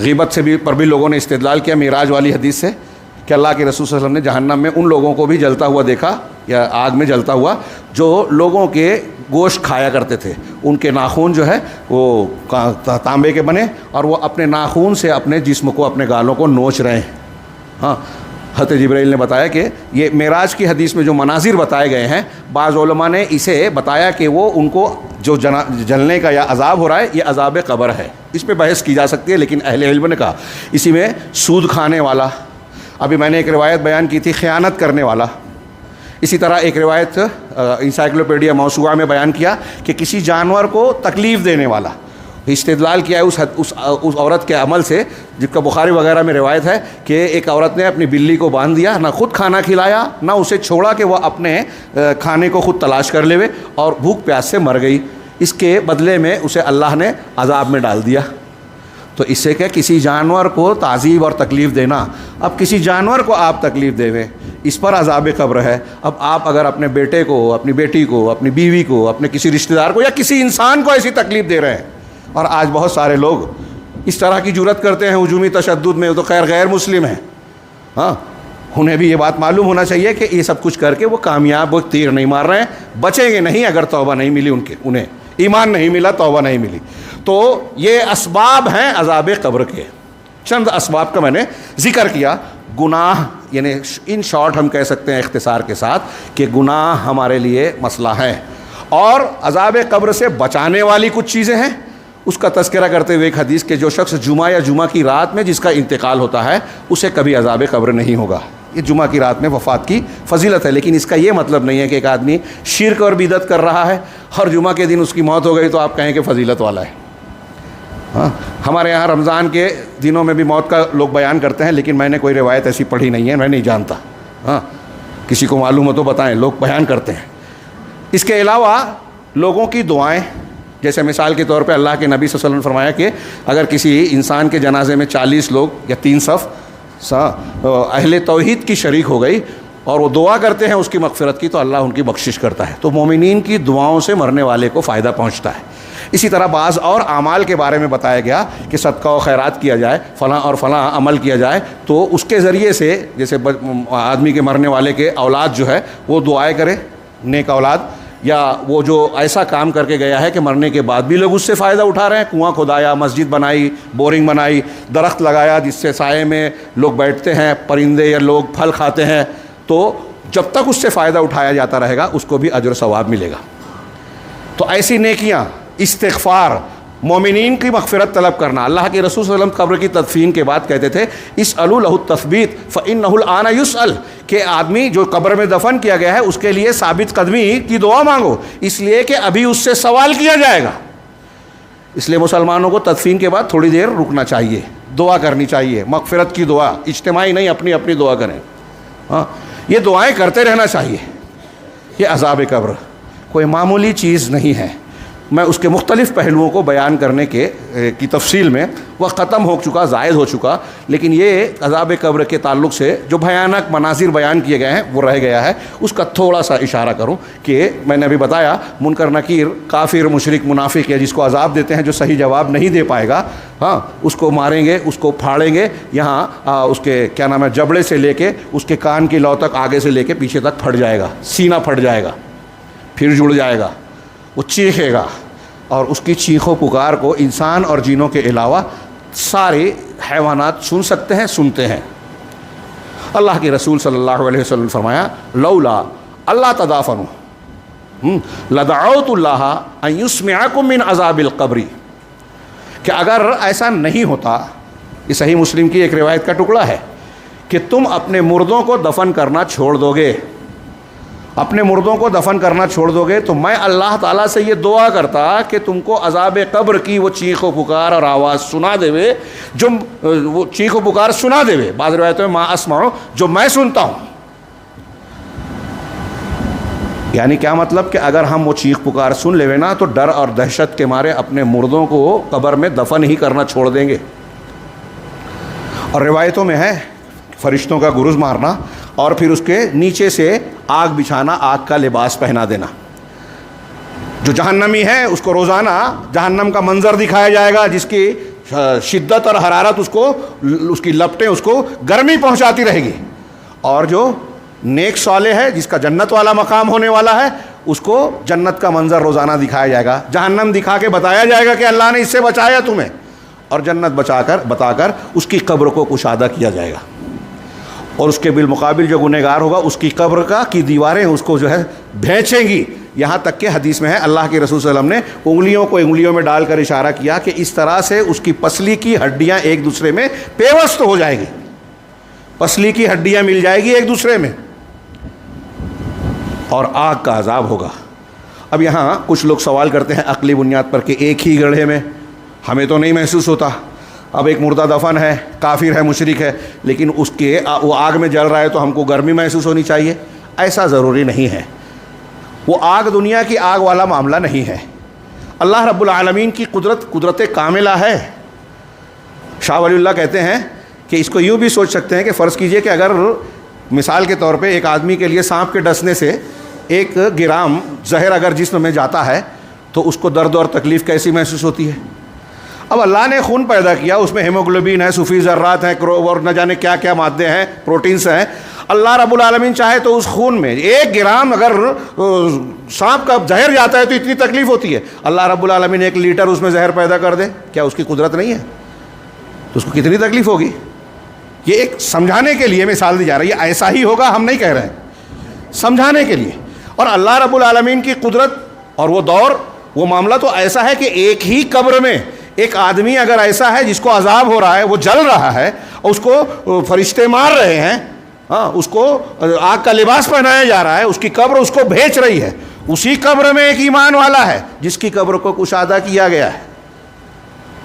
A: غیبت سے پر بھی لوگوں نے استدلال کیا معراج والی حدیث سے کہ اللہ کے رسول صلی اللہ علیہ وسلم نے جہنم میں ان لوگوں کو بھی جلتا ہوا دیکھا، یا آگ میں جلتا ہوا، جو لوگوں کے گوشت کھایا کرتے تھے. ان کے ناخون جو ہے وہ تانبے کے بنے، اور وہ اپنے ناخون سے اپنے جسم کو، اپنے گالوں کو نوچ رہے ہیں. ہاں، حضرت جبرائیل نے بتایا کہ یہ معراج کی حدیث میں جو مناظر بتائے گئے ہیں، بعض علماء نے اسے بتایا کہ وہ ان کو جو جلنے کا یا عذاب ہو رہا ہے یہ عذاب قبر ہے. اس پہ بحث کی جا سکتی ہے، لیکن اہل علم نے کہا اسی میں سود کھانے والا، ابھی میں نے ایک روایت بیان کی تھی خیانت کرنے والا. اسی طرح ایک روایت انسائکلوپیڈیا موسوعہ میں بیان کیا کہ کسی جانور کو تکلیف دینے والا. استدلال کیا ہے اس عورت کے عمل سے، جس کا بخاری وغیرہ میں روایت ہے کہ ایک عورت نے اپنی بلی کو باندھ دیا، نہ خود کھانا کھلایا، نہ اسے چھوڑا کہ وہ اپنے کھانے کو خود تلاش کر لے، اور بھوک پیاس سے مر گئی. اس کے بدلے میں اسے اللہ نے عذاب میں ڈال دیا. تو اس سے کہ کسی جانور کو تعذیب اور تکلیف دینا، اب کسی جانور کو آپ تکلیف دے، اس پر عذاب قبر ہے. اب آپ اگر اپنے بیٹے کو، اپنی بیٹی کو، اپنی بیوی کو، اپنے کسی رشتہ دار کو یا کسی انسان کو ایسی تکلیف دے رہے ہیں، اور آج بہت سارے لوگ اس طرح کی جرات کرتے ہیں ہجومی تشدد میں، تو خیر غیر مسلم ہیں. ہاں، انہیں بھی یہ بات معلوم ہونا چاہیے کہ یہ سب کچھ کر کے وہ کامیاب، وہ تیر نہیں مار رہے ہیں، بچیں گے نہیں اگر توبہ نہیں ملی انہیں ایمان نہیں ملا، توبہ نہیں ملی. تو یہ اسباب ہیں عذاب قبر کے. چند اسباب کا میں نے ذکر کیا. گناہ، یعنی ان شارٹ ہم کہہ سکتے ہیں اختصار کے ساتھ کہ گناہ ہمارے لیے مسئلہ ہے، اور عذاب قبر سے بچانے والی کچھ چیزیں ہیں. اس کا تذکرہ کرتے ہوئے ایک حدیث کہ جو شخص جمعہ یا جمعہ کی رات میں جس کا انتقال ہوتا ہے اسے کبھی عذاب قبر نہیں ہوگا. یہ جمعہ کی رات میں وفات کی فضیلت ہے، لیکن اس کا یہ مطلب نہیں ہے کہ ایک آدمی شرک اور بدعت کر رہا ہے اور جمعہ کے دن اس کی موت ہو گئی تو آپ کہیں کہ فضیلت والا ہے. ہاں، ہمارے یہاں رمضان کے دنوں میں بھی موت کا لوگ بیان کرتے ہیں، لیکن میں نے کوئی روایت ایسی پڑھی نہیں ہے، میں نہیں جانتا. ہاں، کسی کو معلوم ہو تو بتائیں. لوگ بیان کرتے ہیں. اس کے علاوہ لوگوں کی دعائیں، جیسے مثال کے طور پہ اللہ کے نبی صلی اللہ علیہ وسلم نے فرمایا کہ اگر کسی انسان کے جنازے میں 40 لوگ یا 3 صف اہل توحید کی شریک ہو گئی اور وہ دعا کرتے ہیں اس کی مغفرت کی، تو اللہ ان کی بخشش کرتا ہے. تو مومنین کی دعاؤں سے مرنے والے کو فائدہ پہنچتا ہے. اسی طرح بعض اور اعمال کے بارے میں بتایا گیا کہ صدقہ و خیرات کیا جائے، فلاں اور فلاں عمل کیا جائے، تو اس کے ذریعے سے جیسے آدمی کے مرنے والے کے اولاد جو ہے وہ دعائیں کرے، نیک اولاد، یا وہ جو ایسا کام کر کے گیا ہے کہ مرنے کے بعد بھی لوگ اس سے فائدہ اٹھا رہے ہیں. کنواں کھدایا, مسجد بنائی, بورنگ بنائی, درخت لگایا جس سے سائے میں لوگ بیٹھتے ہیں, پرندے یا لوگ پھل کھاتے ہیں, تو جب تک اس سے فائدہ اٹھایا جاتا رہے گا اس کو بھی اجر و ثواب ملے گا. تو ایسی نیکیاں, استغفار, مومنین کی مغفرت طلب کرنا. اللہ کے رسول صلی اللہ علیہ وسلم قبر کی تدفین کے بعد کہتے تھے اسألوا لہ التثبیت فإنہ الآن یسأل, کہ آدمی جو قبر میں دفن کیا گیا ہے اس کے لیے ثابت قدمی کی دعا مانگو, اس لیے کہ ابھی اس سے سوال کیا جائے گا. اس لیے مسلمانوں کو تدفین کے بعد تھوڑی دیر رکنا چاہیے, دعا کرنی چاہیے, مغفرت کی دعا, اجتماعی نہیں, اپنی اپنی دعا کریں. ہاں, یہ دعائیں کرتے رہنا چاہیے. یہ عذاب قبر کوئی معمولی چیز نہیں ہے. میں اس کے مختلف پہلوؤں کو بیان کرنے کی تفصیل میں وقت ختم ہو چکا, زائد ہو چکا, لیکن یہ عذاب قبر کے تعلق سے جو بھیانک مناظر بیان کیے گئے ہیں وہ رہ گیا ہے. اس کا تھوڑا سا اشارہ کروں کہ میں نے ابھی بتایا منکر نکیر, کافر, مشرک, منافق ہے جس کو عذاب دیتے ہیں, جو صحیح جواب نہیں دے پائے گا, ہاں اس کو ماریں گے, اس کو پھاڑیں گے, یہاں اس کے کیا نام ہے جبڑے سے لے کے اس کے کان کی لو تک, آگے سے لے کے پیچھے تک پھٹ جائے گا, سینہ پھٹ جائے گا, پھر جڑ جائے گا, وہ چیخے گا, اور اس کی چیخ و پکار کو انسان اور جینوں کے علاوہ سارے حیوانات سن سکتے ہیں, سنتے ہیں. اللہ کے رسول صلی اللہ علیہ وسلم نے فرمایا لولا اللہ تدافنوا لدعوت اللہ ان یسمعکم من عذاب القبر, کہ اگر ایسا نہیں ہوتا, یہ صحیح مسلم کی ایک روایت کا ٹکڑا ہے, کہ تم اپنے مردوں کو دفن کرنا چھوڑ دو گے, اپنے مردوں کو دفن کرنا چھوڑ دو گے, تو میں اللہ تعالیٰ سے یہ دعا کرتا کہ تم کو عذاب قبر کی وہ چیخ و پکار اور آواز سنا دے وے, جو وہ چیخ و پکار سنا دے وے. بعض روایتوں میں ما اسمعو, جو میں سنتا ہوں. یعنی کیا مطلب کہ اگر ہم وہ چیخ پکار سن لے نا تو ڈر اور دہشت کے مارے اپنے مردوں کو قبر میں دفن ہی کرنا چھوڑ دیں گے. اور روایتوں میں ہے فرشتوں کا گرز مارنا اور پھر اس کے نیچے سے آگ بچھانا, آگ کا لباس پہنا دینا. جو جہنمی ہے اس کو روزانہ جہنم کا منظر دکھایا جائے گا, جس کی شدت اور حرارت اس کی لپٹیں اس کو گرمی پہنچاتی رہے گی. اور جو نیک صالح ہے جس کا جنت والا مقام ہونے والا ہے, اس کو جنت کا منظر روزانہ دکھایا جائے گا. جہنم دکھا کے بتایا جائے گا کہ اللہ نے اس سے بچایا تمہیں, اور جنت بتا کر اس کی قبر کو کشادہ کیا جائے گا. اور اس کے بالمقابل جو گنہگار ہوگا اس کی قبر کی دیواریں اس کو جو ہے بھینچیں گی. یہاں تک کہ حدیث میں ہے اللہ کے رسول صلی اللہ علیہ وسلم نے انگلیوں کو انگلیوں میں ڈال کر اشارہ کیا کہ اس طرح سے اس کی پسلی کی ہڈیاں ایک دوسرے میں پیوست ہو جائیں گی, پسلی کی ہڈیاں مل جائے گی ایک دوسرے میں, اور آگ کا عذاب ہوگا. اب یہاں کچھ لوگ سوال کرتے ہیں عقلی بنیاد پر کہ ایک ہی گڑھے میں ہمیں تو نہیں محسوس ہوتا. اب ایک مردہ دفن ہے, کافر ہے, مشرک ہے, لیکن وہ آگ میں جل رہا ہے تو ہم کو گرمی محسوس ہونی چاہیے. ایسا ضروری نہیں ہے. وہ آگ دنیا کی آگ والا معاملہ نہیں ہے. اللہ رب العالمین کی قدرت کاملہ ہے. شاہ ولی اللہ کہتے ہیں کہ اس کو یوں بھی سوچ سکتے ہیں کہ فرض کیجئے کہ اگر مثال کے طور پہ ایک آدمی کے لیے سانپ کے ڈسنے سے 1 گرام زہر اگر جسم میں جاتا ہے تو اس کو درد اور تکلیف کیسی محسوس ہوتی ہے. اب اللہ نے خون پیدا کیا, اس میں ہیموگلوبین ہے, صوفی ذرات ہیں, اور نہ جانے کیا کیا مادے ہیں, پروٹینز ہیں. اللہ رب العالمین چاہے تو اس خون میں 1 گرام اگر سانپ کا زہر جاتا ہے تو اتنی تکلیف ہوتی ہے. اللہ رب العالمین 1 لیٹر اس میں زہر پیدا کر دے, کیا اس کی قدرت نہیں ہے؟ تو اس کو کتنی تکلیف ہوگی. یہ ایک سمجھانے کے لیے مثال دی جا رہی ہے. ایسا ہی ہوگا ہم نہیں کہہ رہے ہیں, سمجھانے کے لیے. اور اللہ رب العالمین کی قدرت اور وہ دور, وہ معاملہ تو ایسا ہے کہ ایک ہی قبر میں ایک آدمی اگر ایسا ہے جس کو عذاب ہو رہا ہے, وہ جل رہا ہے, اور اس کو فرشتے مار رہے ہیں, ہاں اس کو آگ کا لباس پہنایا جا رہا ہے, اس کی قبر اس کو بھیج رہی ہے. اسی قبر میں ایک ایمان والا ہے جس کی قبر کو کشادہ کیا گیا ہے,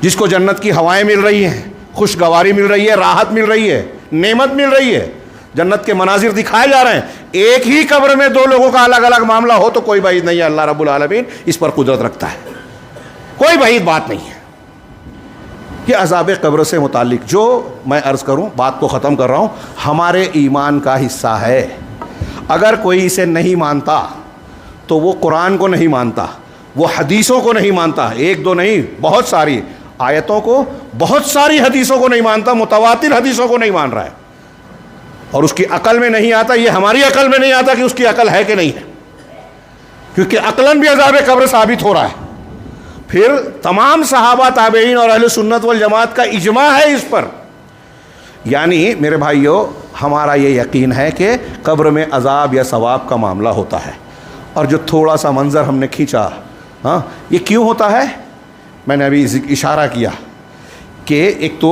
A: جس کو جنت کی ہوائیں مل رہی ہیں, خوشگواری مل رہی ہے, راحت مل رہی ہے, نعمت مل رہی ہے, جنت کے مناظر دکھائے جا رہے ہیں. ایک ہی قبر میں 2 لوگوں کا الگ الگ معاملہ ہو تو کوئی بعید نہیں ہے. اللہ رب العالمین اس پر قدرت رکھتا ہے, کوئی بعید بات نہیں ہے. یہ عذاب قبر سے متعلق جو میں عرض کروں, بات کو ختم کر رہا ہوں, ہمارے ایمان کا حصہ ہے. اگر کوئی اسے نہیں مانتا تو وہ قرآن کو نہیں مانتا, وہ حدیثوں کو نہیں مانتا, 1-2 نہیں, بہت ساری آیتوں کو, بہت ساری حدیثوں کو نہیں مانتا, متواتر حدیثوں کو نہیں مان رہا ہے, اور اس کی عقل میں نہیں آتا, یہ ہماری عقل میں نہیں آتا کہ اس کی عقل ہے کہ نہیں ہے. کیونکہ عقلاً بھی عذاب قبر ثابت ہو رہا ہے. پھر تمام صحابہ تابعین اور اہل سنت والجماعت کا اجماع ہے اس پر. یعنی میرے بھائیوں ہمارا یہ یقین ہے کہ قبر میں عذاب یا ثواب کا معاملہ ہوتا ہے. اور جو تھوڑا سا منظر ہم نے کھینچا یہ کیوں ہوتا ہے؟ میں نے ابھی اشارہ کیا کہ ایک تو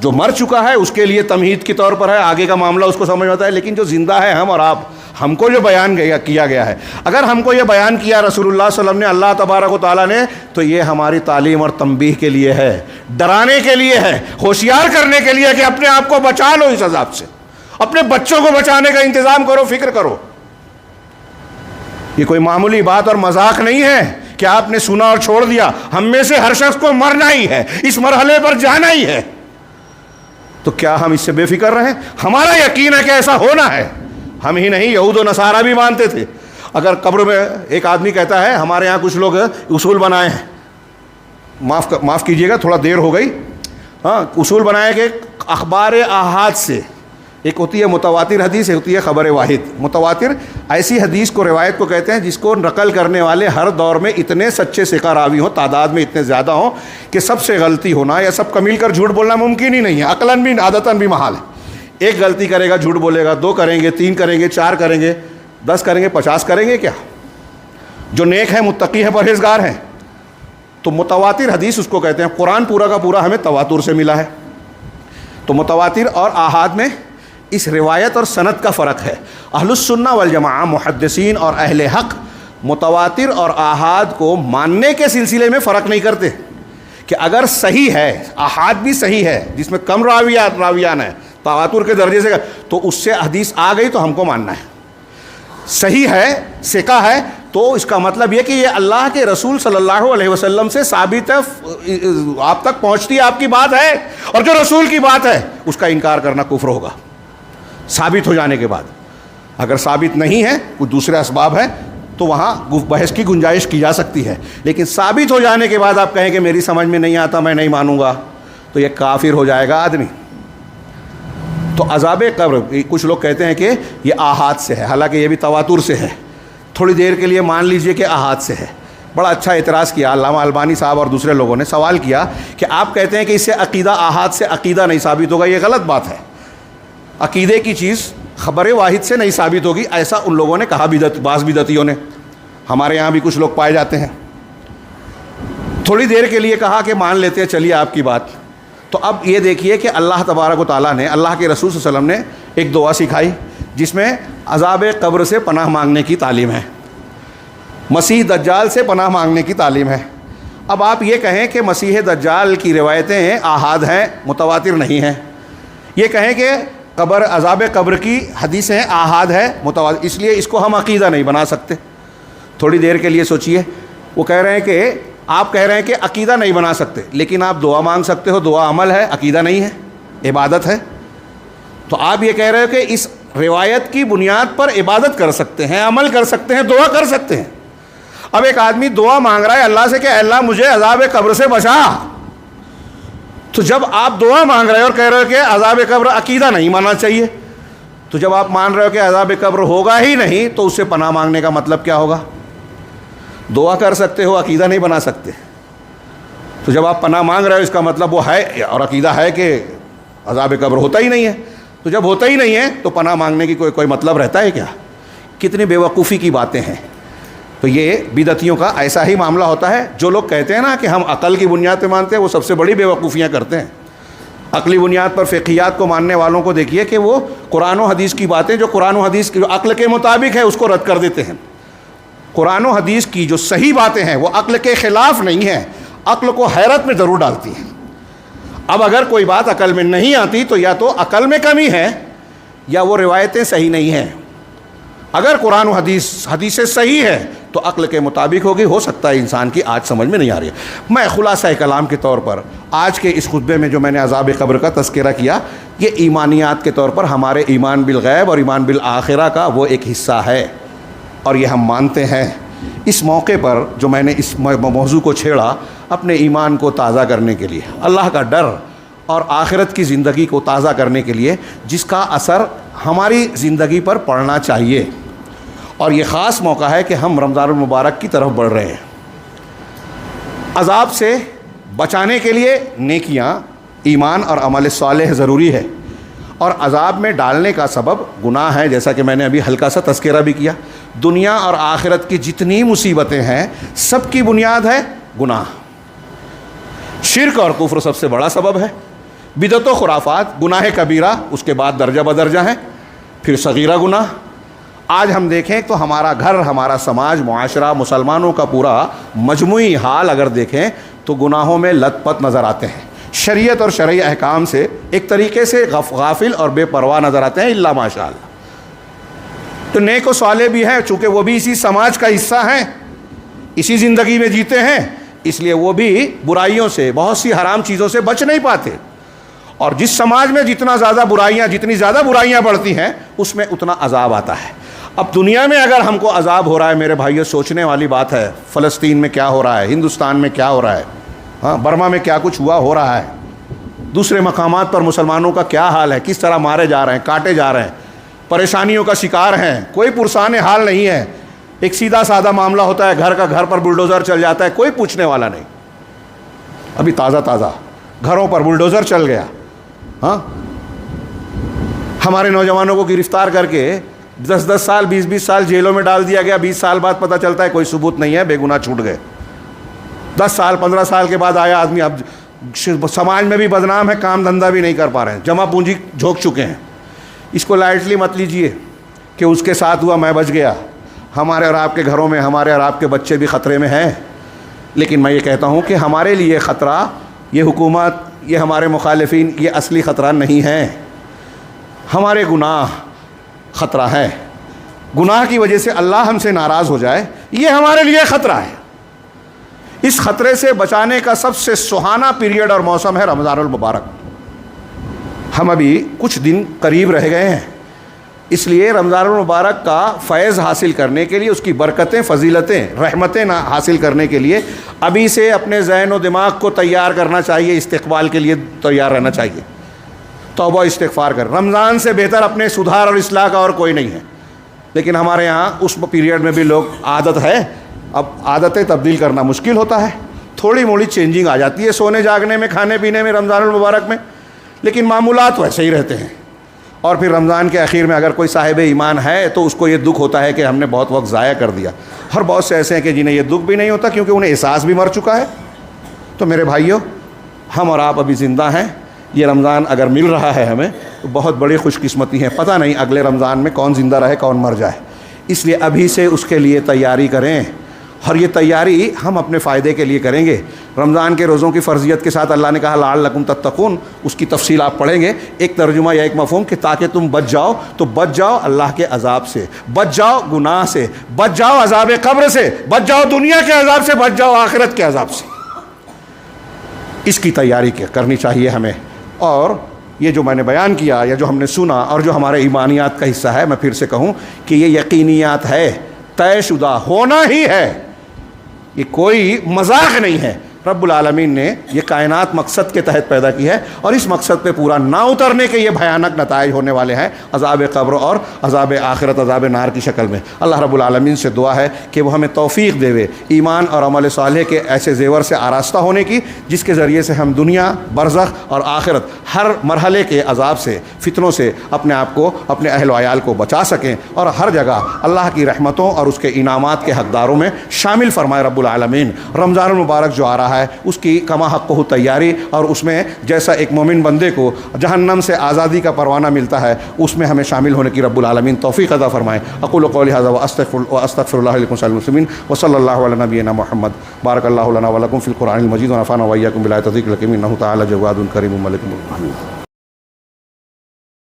A: جو مر چکا ہے اس کے لیے تمہید کے طور پر ہے، آگے کا معاملہ اس کو سمجھ آتا ہے، لیکن جو زندہ ہے ہم اور آپ، ہم کو جو بیان کیا گیا ہے، اگر ہم کو یہ بیان کیا رسول اللہ صلی اللہ علیہ وسلم نے، اللہ تبارک و تعالیٰ نے، تو یہ ہماری تعلیم اور تنبیہ کے لیے ہے، ڈرانے کے لیے ہے، ہوشیار کرنے کے لیے کہ اپنے آپ کو بچا لو اس عذاب سے، اپنے بچوں کو بچانے کا انتظام کرو، فکر کرو. یہ کوئی معمولی بات اور مذاق نہیں ہے کہ آپ نے سنا اور چھوڑ دیا. ہم میں سے ہر شخص کو مرنا ہی ہے، اس مرحلے پر جانا ہی ہے. تو کیا ہم اس سے بے فکر رہیں؟ ہمارا یقین ہے کہ ایسا ہونا ہے. ہم ہی نہیں، یہود و نصارہ بھی مانتے تھے. اگر قبر میں ایک آدمی کہتا ہے، ہمارے یہاں کچھ لوگ اصول بنائے ہیں، معاف کیجیے گا تھوڑا دیر ہو گئی، اصول بنائے کہ اخبار احاد سے، ایک ہوتی ہے متواتر حدیث، ایک ہوتی ہے خبر واحد. متواتر ایسی حدیث کو، روایت کو کہتے ہیں جس کو نقل کرنے والے ہر دور میں اتنے سچے ثقہ راوی ہوں، تعداد میں اتنے زیادہ ہوں کہ سب سے غلطی ہونا یا سب کا مل کر جھوٹ بولنا ممکن ہی نہیں ہے، عقلاً بھی عادتاً بھی محال ہے. ایک غلطی کرے گا جھوٹ بولے گا، 2 کریں گے، 3 کریں گے، 4 کریں گے، 10 کریں گے، 50 کریں گے. کیا جو نیک ہے، متقی ہے، پرہیزگار ہیں. تو متواتر حدیث اس کو کہتے ہیں. قرآن پورا کا پورا ہمیں تواتر سے ملا ہے. تو متواتر اور آحاد میں اس روایت اور سند کا فرق ہے. اہل السنہ والجماعہ، محدثین اور اہل حق متواتر اور آحاد کو ماننے کے سلسلے میں فرق نہیں کرتے کہ اگر صحیح ہے، آحاد بھی صحیح ہے جس میں کم راویان ہیں، تواتر کے درجے سے، تو اس سے حدیث آ گئی تو ہم کو ماننا ہے. صحیح ہے، ثقہ ہے، تو اس کا مطلب یہ کہ یہ اللہ کے رسول صلی اللہ علیہ وسلم سے ثابت ہے، آپ تک پہنچتی ہے، آپ کی بات ہے. اور جو رسول کی بات ہے اس کا انکار کرنا کفر ہوگا ثابت ہو جانے کے بعد. اگر ثابت نہیں ہے، کچھ دوسرے اسباب ہیں، تو وہاں بحث کی گنجائش کی جا سکتی ہے. لیکن ثابت ہو جانے کے بعد آپ کہیں کہ میری سمجھ میں نہیں آتا، میں نہیں مانوں گا، تو یہ کافر ہو جائے گا آدمی. تو عذاب قبر کچھ لوگ کہتے ہیں کہ یہ آحاد سے ہے، حالانکہ یہ بھی تواتر سے ہے. تھوڑی دیر کے لیے مان لیجئے کہ آحاد سے ہے. بڑا اچھا اعتراض کیا علامہ البانی صاحب اور دوسرے لوگوں نے، سوال کیا کہ آپ کہتے ہیں کہ اس سے عقیدہ، آحاد سے عقیدہ نہیں ثابت ہوگا، یہ غلط بات ہے. عقیدے کی چیز خبر واحد سے نہیں ثابت ہوگی، ایسا ان لوگوں نے کہا، بعض بدعتیوں نے. ہمارے یہاں بھی کچھ لوگ پائے جاتے ہیں. تھوڑی دیر کے لیے کہا کہ مان لیتے ہیں، چلیے آپ کی بات. تو اب یہ دیکھیے کہ اللہ تبارک و تعالیٰ نے، اللہ کے رسول صلی اللہ علیہ وسلم نے ایک دعا سکھائی جس میں عذاب قبر سے پناہ مانگنے کی تعلیم ہے، مسیح دجال سے پناہ مانگنے کی تعلیم ہے. اب آپ یہ کہیں کہ مسیح دجال کی روایتیں آحاد ہیں، متواتر نہیں ہیں. یہ کہیں کہ عذاب قبر کی حدیثیں آحاد ہے، متواتر، اس لیے اس کو ہم عقیدہ نہیں بنا سکتے. تھوڑی دیر کے لیے سوچئے. وہ کہہ رہے ہیں کہ آپ کہہ رہے ہیں کہ عقیدہ نہیں بنا سکتے، لیکن آپ دعا مانگ سکتے ہو، دعا عمل ہے، عقیدہ نہیں ہے، عبادت ہے. تو آپ یہ کہہ رہے ہو کہ اس روایت کی بنیاد پر عبادت کر سکتے ہیں، عمل کر سکتے ہیں، دعا کر سکتے ہیں. اب ایک آدمی دعا مانگ رہا ہے اللہ سے کہ اللہ مجھے عذاب قبر سے بچا. تو جب آپ دعا مانگ رہے ہو اور کہہ رہے ہو کہ عذاب قبر عقیدہ نہیں ماننا چاہیے، تو جب آپ مان رہے ہو کہ عذاب قبر ہوگا ہی نہیں، تو اس سے پناہ مانگنے کا مطلب کیا ہوگا؟ دعا کر سکتے ہو، عقیدہ نہیں بنا سکتے. تو جب آپ پناہ مانگ رہے ہو اس کا مطلب وہ ہے اور عقیدہ ہے کہ عذاب قبر ہوتا ہی نہیں ہے. تو جب ہوتا ہی نہیں ہے تو پناہ مانگنے کی کوئی مطلب رہتا ہے کیا؟ کتنی بیوقوفی کی باتیں ہیں. تو یہ بدعتیوں کا ایسا ہی معاملہ ہوتا ہے. جو لوگ کہتے ہیں نا کہ ہم عقل کی بنیاد پہ مانتے ہیں، وہ سب سے بڑی بیوقوفیاں کرتے ہیں. عقلی بنیاد پر فقہیات کو ماننے والوں کو دیکھیے کہ وہ قرآن و حدیث کی باتیں، جو قرآن و حدیث کی جو عقل کے مطابق ہے، اس کو رد کر دیتے ہیں. قرآن و حدیث کی جو صحیح باتیں ہیں وہ عقل کے خلاف نہیں ہیں، عقل کو حیرت میں ضرور ڈالتی ہیں. اب اگر کوئی بات عقل میں نہیں آتی تو یا تو عقل میں کمی ہے یا وہ روایتیں صحیح نہیں ہیں. اگر قرآن و حدیث صحیح ہے تو عقل کے مطابق ہوگی. ہو سکتا ہے انسان کی آج سمجھ میں نہیں آ رہی ہے. میں خلاصہ کلام کے طور پر آج کے اس خطبے میں جو میں نے عذاب قبر کا تذکرہ کیا، یہ ایمانیات کے طور پر ہمارے ایمان بالغیب اور ایمان بالآخرہ کا وہ ایک حصہ ہے، اور یہ ہم مانتے ہیں. اس موقع پر جو میں نے اس موضوع کو چھیڑا، اپنے ایمان کو تازہ کرنے کے لیے، اللہ کا ڈر اور آخرت کی زندگی کو تازہ کرنے کے لیے، جس کا اثر ہماری زندگی پر پڑنا چاہیے. اور یہ خاص موقع ہے کہ ہم رمضان المبارک کی طرف بڑھ رہے ہیں۔ عذاب سے بچانے کے لیے نیکیاں، ایمان اور عمل صالح ضروری ہے، اور عذاب میں ڈالنے کا سبب گناہ ہے، جیسا کہ میں نے ابھی ہلکا سا تذکرہ بھی کیا۔ دنیا اور آخرت کی جتنی مصیبتیں ہیں سب کی بنیاد ہے گناہ۔ شرک اور کفر سب سے بڑا سبب ہے، بدعت و خرافات، گناہ کبیرہ اس کے بعد درجہ بدرجہ ہیں، پھر صغیرہ گناہ۔ آج ہم دیکھیں تو ہمارا گھر، ہمارا سماج، معاشرہ، مسلمانوں کا پورا مجموعی حال اگر دیکھیں تو گناہوں میں لت پت نظر آتے ہیں، شریعت اور شرعی احکام سے ایک طریقے سے غافل اور بے پرواہ نظر آتے ہیں، الا ماشاء اللہ۔ تو نیک و صالح بھی ہیں، چونکہ وہ بھی اسی سماج کا حصہ ہیں، اسی زندگی میں جیتے ہیں، اس لیے وہ بھی برائیوں سے، بہت سی حرام چیزوں سے بچ نہیں پاتے۔ اور جس سماج میں جتنی زیادہ برائیاں بڑھتی ہیں اس میں اتنا عذاب آتا ہے۔ اب دنیا میں اگر ہم کو عذاب ہو رہا ہے میرے بھائیو، سوچنے والی بات ہے۔ فلسطین میں کیا ہو رہا ہے، ہندوستان میں کیا ہو رہا ہے، ہاں برما میں کیا کچھ ہو رہا ہے، دوسرے مقامات پر مسلمانوں کا کیا حال ہے، کس طرح مارے جا رہے ہیں، کاٹے جا رہے ہیں، پریشانیوں کا شکار ہیں، کوئی پرسان حال نہیں ہے۔ ایک سیدھا سادہ معاملہ ہوتا ہے، گھر پر بلڈوزر چل جاتا ہے، کوئی پوچھنے والا نہیں۔ ابھی تازہ گھروں پر بلڈوزر چل گیا، ہاں ہمارے نوجوانوں کو گرفتار کر کے 10 سال 20 سال جیلوں میں ڈال دیا گیا، 20 سال بعد پتہ چلتا ہے کوئی ثبوت نہیں ہے، بے گناہ چھوٹ گئے۔ 10 سال 15 سال کے بعد آیا آدمی، اب سماج میں بھی بدنام ہے، کام دھندا بھی نہیں کر پا رہے ہیں، جمع پونجی جھونک چکے ہیں۔ اس کو لائٹلی مت لیجئے کہ اس کے ساتھ ہوا میں بچ گیا۔ ہمارے اور آپ کے گھروں میں ہمارے اور آپ کے بچے بھی خطرے میں ہیں، لیکن میں یہ کہتا ہوں کہ ہمارے لیے خطرہ، یہ حکومت، یہ ہمارے مخالفین، یہ اصلی خطرہ نہیں ہے، ہمارے گناہ خطرہ ہے۔ گناہ کی وجہ سے اللہ ہم سے ناراض ہو جائے، یہ ہمارے لیے خطرہ ہے۔ اس خطرے سے بچانے کا سب سے سہانا پیریڈ اور موسم ہے رمضان المبارک۔ ہم ابھی کچھ دن قریب رہ گئے ہیں، اس لیے رمضان المبارک کا فیض حاصل کرنے کے لیے، اس کی برکتیں، فضیلتیں، رحمتیں حاصل کرنے کے لیے ابھی سے اپنے ذہن و دماغ کو تیار کرنا چاہیے، استقبال کے لیے تیار رہنا چاہیے، توبہ استغفار کر۔ رمضان سے بہتر اپنے سدھار اور اصلاح کا اور کوئی نہیں ہے، لیکن ہمارے یہاں اس پیریڈ میں بھی لوگ، عادت ہے، اب عادتیں تبدیل کرنا مشکل ہوتا ہے، تھوڑی موڑی چینجنگ آ جاتی ہے سونے جاگنے میں، کھانے پینے میں رمضان المبارک میں، لیکن معمولات ویسے ہی رہتے ہیں۔ اور پھر رمضان کے اخیر میں اگر کوئی صاحب ایمان ہے تو اس کو یہ دکھ ہوتا ہے کہ ہم نے بہت وقت ضائع کر دیا، اور بہت سے ایسے ہیں کہ جنہیں یہ دکھ بھی نہیں ہوتا کیونکہ انہیں احساس بھی مر چکا ہے۔ تو میرے بھائیوں، ہم اور آپ ابھی زندہ ہیں، یہ رمضان اگر مل رہا ہے ہمیں تو بہت بڑی خوش قسمتی ہے۔ پتہ نہیں اگلے رمضان میں کون زندہ رہے، کون مر جائے، اس لیے ابھی سے اس کے لیے تیاری کریں، اور یہ تیاری ہم اپنے فائدے کے لیے کریں گے۔ رمضان کے روزوں کی فرضیت کے ساتھ اللہ نے کہا لعلکم تتقون، اس کی تفصیل آپ پڑھیں گے، ایک ترجمہ یا ایک مفہوم کہ تاکہ تم بچ جاؤ، تو بچ جاؤ اللہ کے عذاب سے، بچ جاؤ گناہ سے، بچ جاؤ عذاب قبر سے، بچ جاؤ دنیا کے عذاب سے، بچ جاؤ آخرت کے عذاب سے۔ اس کی تیاری کرنی چاہیے ہمیں۔ اور یہ جو میں نے بیان کیا یا جو ہم نے سنا اور جو ہمارے ایمانیات کا حصہ ہے، میں پھر سے کہوں کہ یہ یقینیات ہے، طے شدہ ہونا ہی ہے، یہ کوئی مذاق نہیں ہے۔ رب العالمین نے یہ کائنات مقصد کے تحت پیدا کی ہے، اور اس مقصد پہ پورا نہ اترنے کے یہ بھیانک نتائج ہونے والے ہیں، عذاب قبر اور عذاب آخرت، عذاب نار کی شکل میں۔ اللہ رب العالمین سے دعا ہے کہ وہ ہمیں توفیق دے ایمان اور عمل صالح کے ایسے زیور سے آراستہ ہونے کی، جس کے ذریعے سے ہم دنیا، برزخ اور آخرت ہر مرحلے کے عذاب سے، فتنوں سے اپنے آپ کو، اپنے اہل و عیال کو بچا سکیں، اور ہر جگہ اللہ کی رحمتوں اور اس کے انعامات کے حقداروں میں شامل فرمائے رب العالمین۔ رمضان المبارک جو آ رہا ہے اس کی کما حق کو تیاری، اور اس میں جیسا ایک مومن بندے کو جہنم سے آزادی کا پروانہ ملتا ہے، اس میں ہمیں شامل ہونے کی رب العالمین توفیق عطا فرمائے۔ اقول قولی ھذا واستغفر اللہ لکم ولسائر المسلمین، وصلی اللہ علی نبینا محمد۔ بارک اللہ لنا ولکم فی القرآن المجید، ونفعنا وإیاکم بالآیات والذکر الحکیم، انہ تعالی جواد کریم ملک مبین۔